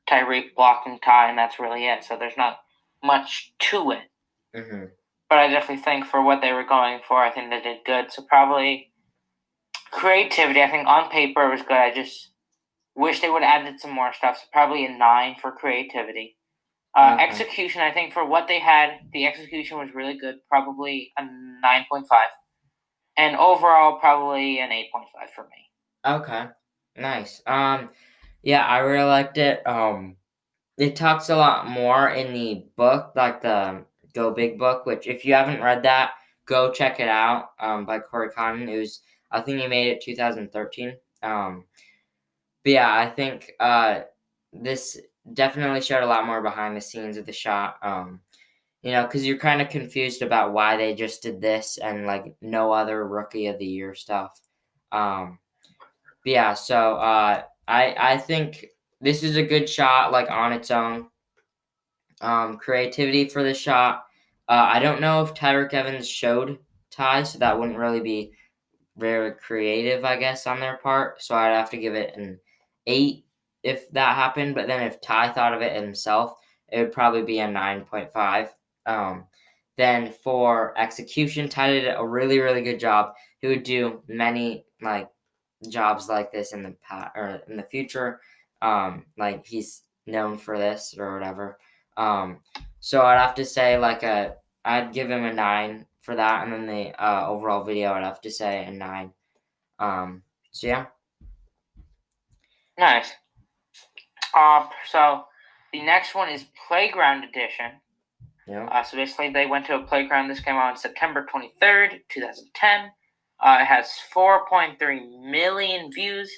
Tyreek blocking Ty, and that's really it. So there's not much to it. Mm-hmm. But I definitely think for what they were going for, I think they did good. So probably creativity, I think on paper it was good. I just wish they would have added some more stuff. So probably a 9 for creativity. Okay. Execution, I think for what they had, the execution was really good. Probably a 9.5. And overall, probably an 8.5 for me. Okay. Nice. Yeah, I really liked it. It talks a lot more in the book, like the Go Big book, which if you haven't read that, go check it out. By Corey Condon. I think he made it 2013. But yeah, I think this definitely showed a lot more behind the scenes of the shot. Because you're kind of confused about why they just did this and no other Rookie of the Year stuff. But yeah, so I think this is a good shot, on its own. Creativity for the shot. I don't know if Tyreek Evans showed Ty, so that wouldn't really be very creative, I guess, on their part. So I'd have to give it an 8 if that happened. But then if Ty thought of it himself, it would probably be a 9.5. Then for execution, Ty did a really, really good job. He would do many jobs like this in the past or in the future. He's known for this or whatever. So I'd have to say I'd give him a 9 for that, and then the overall video I'd have to say a 9. So yeah. Nice. So the next one is Playground Edition. Yeah. So basically, they went to a playground. This came out on September 23rd, 2010. It has 4.3 million views.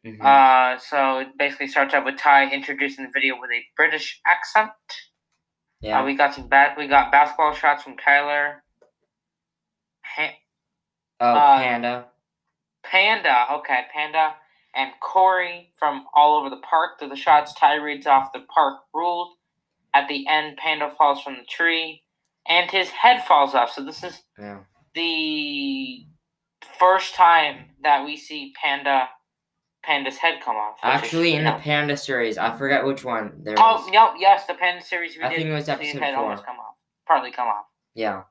Mm-hmm. So it basically starts out with Ty introducing the video with a British accent. Yeah. We got basketball shots from Tyler. Panda. Okay, Panda. And Corey from all over the park. Through the shots, Ty reads off the park rules. At the end, Panda falls from the tree, and his head falls off. So this is the first time that we see Panda Panda's head come off. Actually, in the Panda series, I forget which one there was. Oh, no, yes, the Panda series we I did. think it was see his episode head 4. almost come off. Partly come off. Yeah.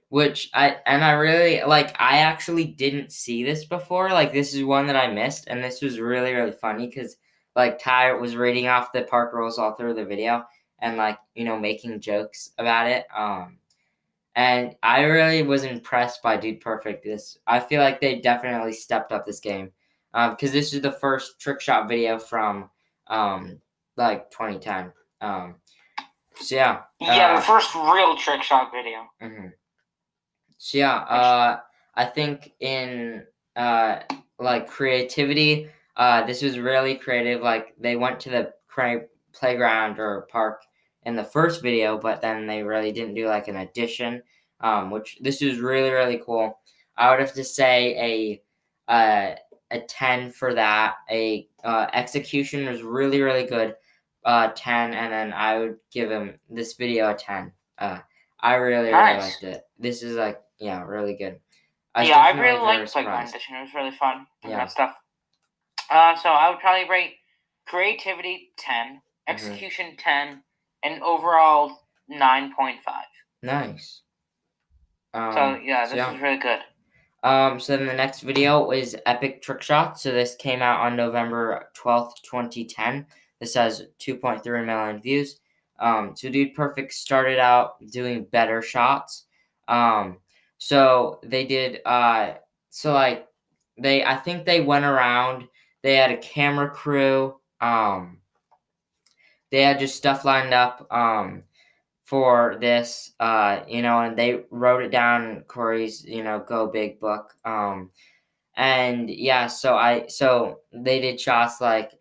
Which I really like. I actually didn't see this before. Like, this is one that I missed, and this was really, really funny because like Ty was reading off the park rules all through the video and like making jokes about it. And I really was impressed by Dude Perfect. I feel like they definitely stepped up this game because this is the first trick shot video from like 2010. So yeah. Yeah, the first real trick shot video. Mm-hmm. So yeah, I think in like creativity, this was really creative. Like they went to the playground or park in the first video, but then they really didn't do like an addition. Which this was really, really cool. I would have to say a 10 for that. Execution was really, really good. 10, and then I would give him this video a 10. I really, really liked it. This is like, really good. I really liked Playground Edition. It was really fun. And that stuff. So I would probably rate creativity 10, execution 10, and overall 9.5. Nice. So yeah, this is really good. So then the next video is Epic Trick Shot. So this came out on November 12th, 2010. This has 2.3 million views. So Dude Perfect started out doing better shots. So they did I think they went around, they had a camera crew, they had just stuff lined up for this, and they wrote it down in Corey's, Go Big book. And yeah, so they did shots like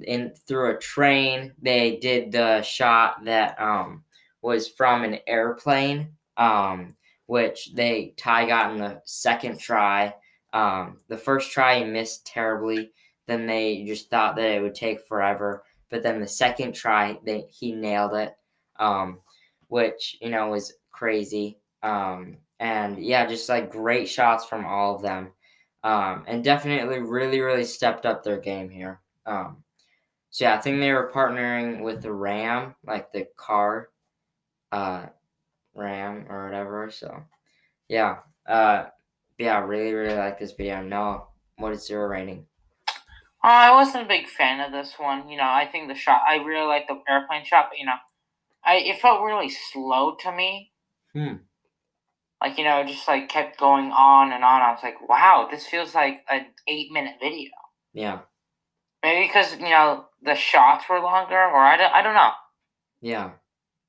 in through a train. They did the shot that was from an airplane, which Ty got in the second try. The first try he missed terribly. Then they just thought that it would take forever. But then the second try, he nailed it, which was crazy. And yeah, just like great shots from all of them, and definitely really, really stepped up their game here. So yeah, I think they were partnering with the Ram, like the car, Ram or whatever. So yeah, really, really like this video. Noah, what is your rating? I wasn't a big fan of this one. I think the shot, I really like the airplane shot, but it felt really slow to me. Like, just like kept going on and on. I was like, wow, this feels like an 8-minute video. Yeah. Maybe because, the shots were longer, or I don't know. Yeah.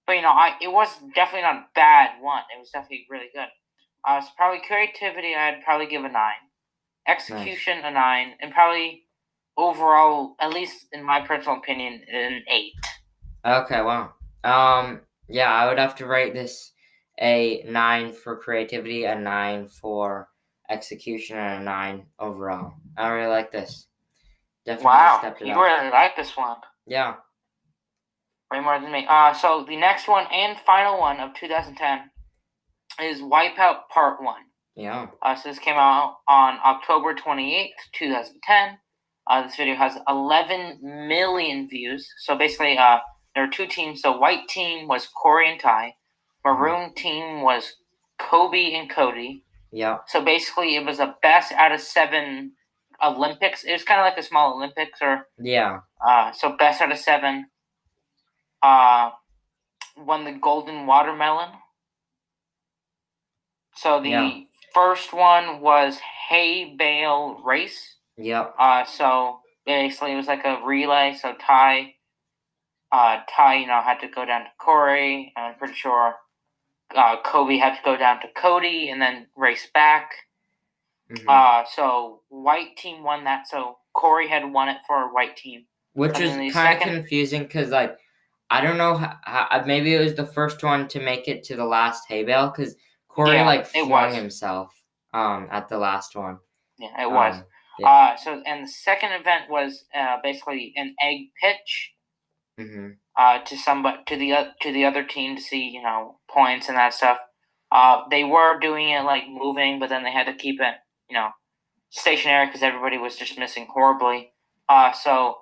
But, it was definitely not a bad one. It was definitely really good. So probably creativity, I'd probably give a 9. Execution, a 9. And probably overall, at least in my personal opinion, an 8. Okay, wow. Yeah, I would have to rate this a 9 for creativity, a 9 for execution, and a 9 overall. I really like this. Definitely stepped it up. You really like this one. Yeah. Way more than me. So the next one and final one of 2010 is Wipeout Part 1. Yeah. So this came out on October 28th, 2010. This video has 11 million views. So basically, there are two teams. The white team was Corey and Ty. Maroon team was Kobe and Cody. Yeah. So basically, it was a best out of 7 Olympics. It was kind of like a small Olympics, or so best out of 7. Won the golden watermelon. So the first one was hay bale race. Yep. So basically it was like a relay. So Ty, had to go down to Corey, and I'm pretty sure Kobe had to go down to Cody and then race back. Mm-hmm. So white team won that. So Corey had won it for white team, which is kind of confusing because I don't know how maybe it was the first one to make it to the last hay bale because Corey flung himself at the last one. Yeah, it was. Yeah. And the second event was basically an egg pitch. Mm-hmm. To the other team to see points and that stuff. They were doing it like moving, but then they had to keep it stationary because everybody was just missing horribly. So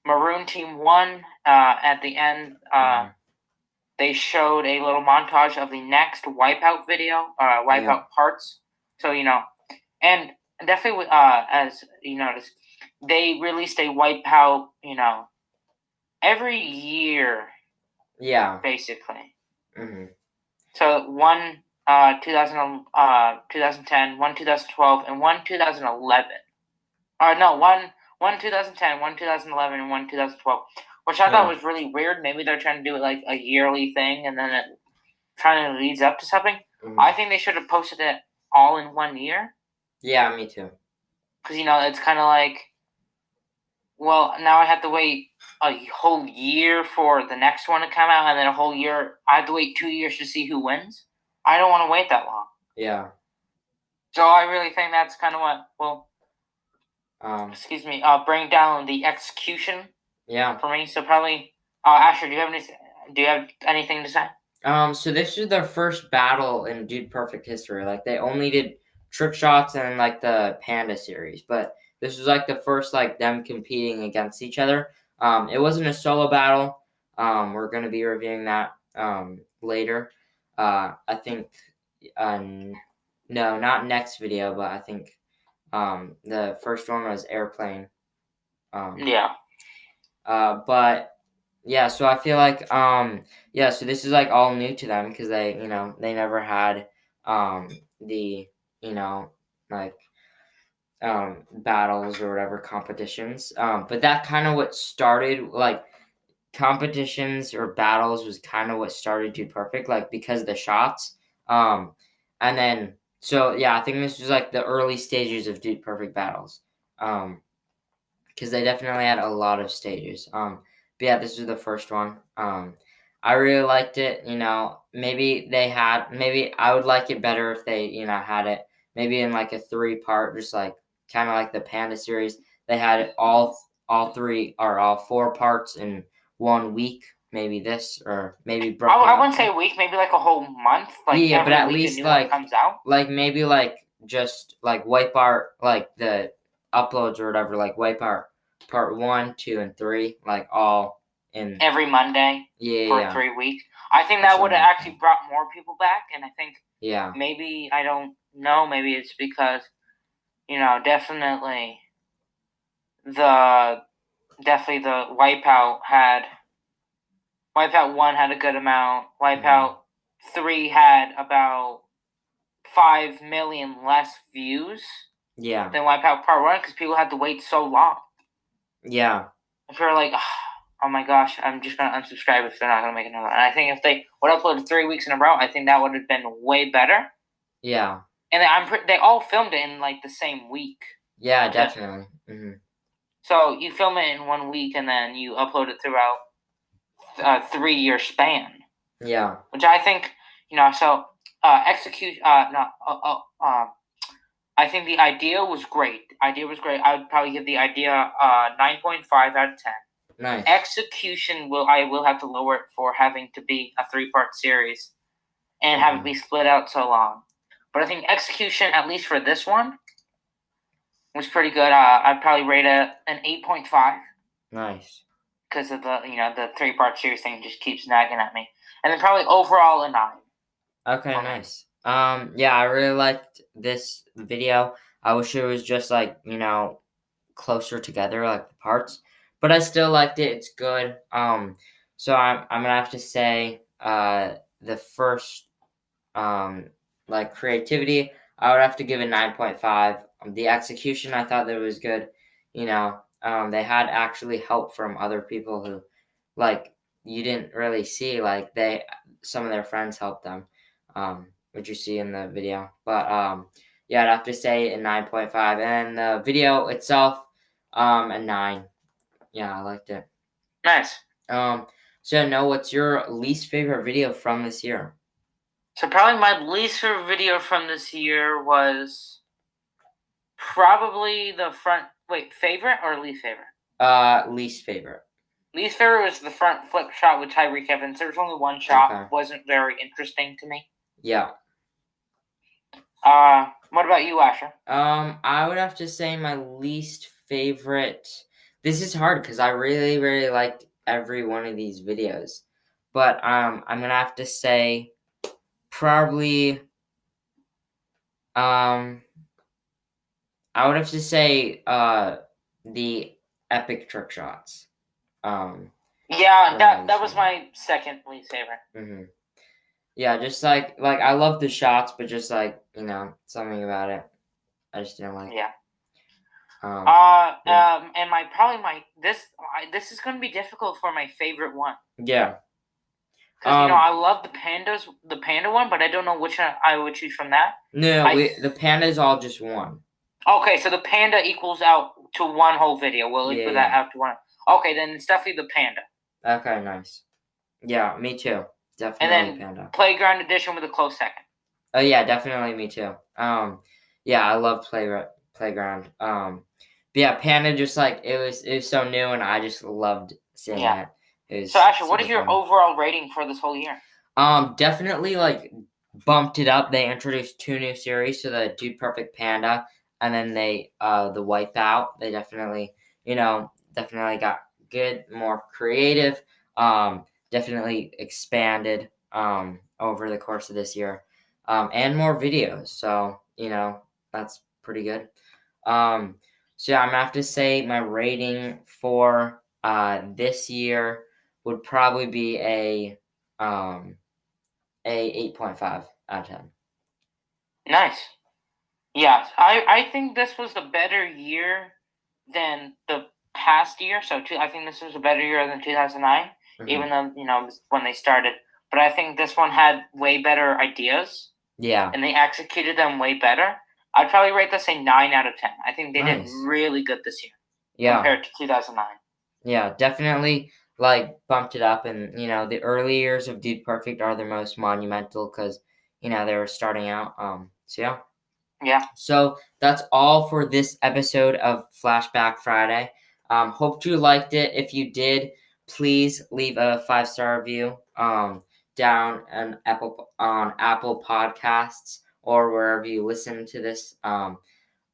Maroon Team won. At the end, they showed a little montage of the next Wipeout video, Wipeout parts. So and definitely, as you noticed, they released a Wipeout, every year. Yeah. Basically. Mm-hmm. So one 2010, one 2012, and one 2011. No, one 2010, one 2011, and one 2012. Which I thought was really weird. Maybe they're trying to do it like a yearly thing, and then it kind of leads up to something. Mm-hmm. I think they should have posted it all in 1 year. Yeah, me too. Because it's kind of like, well, now I have to wait a whole year for the next one to come out, and then a whole year. I have to wait 2 years to see who wins. I don't want to wait that long. Yeah. So I really think that's kind of what will, bring down the execution. Yeah. For me, so probably, Asher, do you have anything to say? So this is their first battle in Dude Perfect history. Like, they only did trick shots and like the Panda series, but this was like the first like them competing against each other. It wasn't a solo battle. We're gonna be reviewing that later. I think no, not next video, but I think the first one was Airplane. Yeah. But yeah, so I feel like so this is like all new to them because they they never had the like battles or whatever competitions. But that kind of what started like competitions or battles was kind of what started Dude Perfect, like because of the shots. And then so yeah, I think this was like the early stages of Dude Perfect battles. Because they definitely had a lot of stages. But yeah, this was the first one. I really liked it. Maybe I would like it better if they had it maybe in like a 3-part, just like kind of like the Panda series. They had it all 3 or all 4 parts in 1 week. Maybe this or maybe I wouldn't say a week, maybe like a whole month. Like yeah, but at week least a new one comes out. Like maybe like just like wipe out like the uploads or whatever, like wipe out part 1, 2, and 3, like all in every Monday for 3 weeks. I think that would have actually brought more people back, and I think maybe I don't know, maybe it's because definitely the Wipeout 1 had a good amount. Wipeout 3 had about 5 million less views. Yeah. Than Wipeout Part 1 because people had to wait so long. Yeah. If you're like, oh my gosh, I'm just gonna unsubscribe if they're not gonna make another one. And I think if they would upload 3 weeks in a row, I think that would have been way better. Yeah. And they all filmed it in like the same week. Yeah, definitely. Mm-hmm. So you film it in 1 week and then you upload it throughout a 3-year span. Yeah. Which I think so. I think the idea was great. I would probably give the idea 9.5 out of 10. Nice. Execution I will have to lower it for having to be a 3-part series and have it be split out so long. But I think execution, at least for this one, was pretty good. I'd probably rate it an 8.5. Nice. Because of the the 3-part series thing just keeps nagging at me. And then probably overall a 9. Okay, nice. Yeah, I really liked this video. I wish it was just like, closer together, like the parts. But I still liked it. It's good. So I'm gonna have to say, the first, like creativity, I would have to give it 9.5. The execution, I thought that it was good. They had actually help from other people who, like, you didn't really see. Like some of their friends helped them, which you see in the video. But yeah, I'd have to say a 9.5, and the video itself, a 9. Yeah, I liked it. Nice. So no, what's your least favorite video from this year? So probably my least favorite video from this year was probably the front. Wait, favorite or least favorite? Least favorite. Least favorite was the front flip shot with Tyreek Evans. There was only one shot. Okay. Wasn't very interesting to me. Yeah. What about you, Asher? I would have to say my least favorite. This is hard because I really, really liked every one of these videos, but I'm gonna have to say probably I would have to say the epic trick shots. Yeah, that was my second least favorite. Mm-hmm. Yeah, just like I love the shots, but just like something about it, I just didn't like. Yeah. Yeah. And this is gonna be difficult for my favorite one. Yeah. Because I love the panda one, but I don't know which one I would choose from that. No, the panda is all just one. Okay, so the panda equals out to one whole video. We'll equal that out to one. Okay, then it's definitely the panda. Okay, nice. Yeah, me too. Definitely and then panda. Playground edition with a close second. Oh yeah, definitely me too. Yeah, I love playground. But yeah, panda just like it was so new, and I just loved seeing it. So Asher, what is your overall rating for this whole year? Definitely like bumped it up. They introduced 2 new series, so the Dude Perfect Panda, and then the Wipeout. They definitely got good, more creative. Definitely expanded over the course of this year, and more videos. So that's pretty good. So yeah, I'm gonna have to say my rating for this year would probably be a 8.5 out of 10. Nice. Yeah, I think this was a better year than the past year. So I think this was a better year than 2009, even though when they started. But I think this one had way better ideas. Yeah. And they executed them way better. I'd probably rate this a 9 out of 10. I think they did really good this year. Yeah. Compared to 2009. Yeah, definitely bumped it up, and the early years of Dude Perfect are the most monumental because they were starting out. So yeah. Yeah. So that's all for this episode of Flashback Friday. Hope you liked it. If you did, please leave a 5-star review down on Apple Podcasts or wherever you listen to this.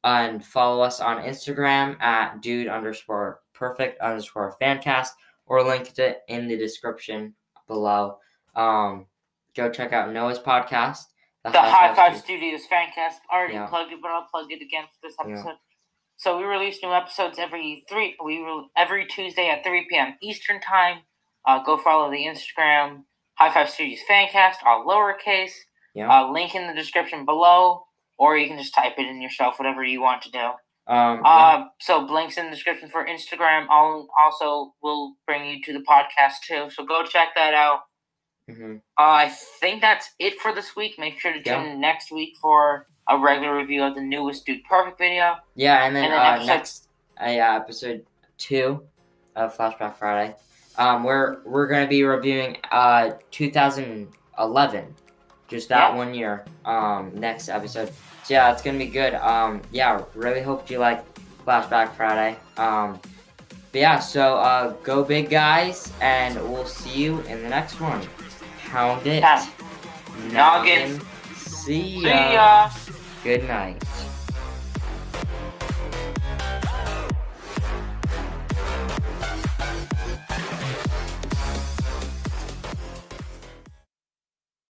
And follow us on Instagram at dude_perfect_fancast or linked it in the description below. Go check out Noah's podcast. The High Five Studios Fancast. Already plugged it, but I'll plug it again for this episode. Yeah. So we release new episodes every Tuesday at 3 p.m. Eastern Time. Go follow the Instagram High Five Studios Fancast, all lowercase. Yeah. Link in the description below, or you can just type it in yourself, whatever you want to do. So links in the description for Instagram. Also will bring you to the podcast too. So go check that out. Mm-hmm. I think that's it for this week. Make sure to tune in next week for a regular review of the newest Dude Perfect video. Yeah, and then episode 2 of Flashback Friday. We're gonna be reviewing 2011, just that 1 year. Next episode. So yeah, it's gonna be good. Really hope you like Flashback Friday. But yeah, so go big, guys, and we'll see you in the next one. Pound it. Noggin. See ya. Good night.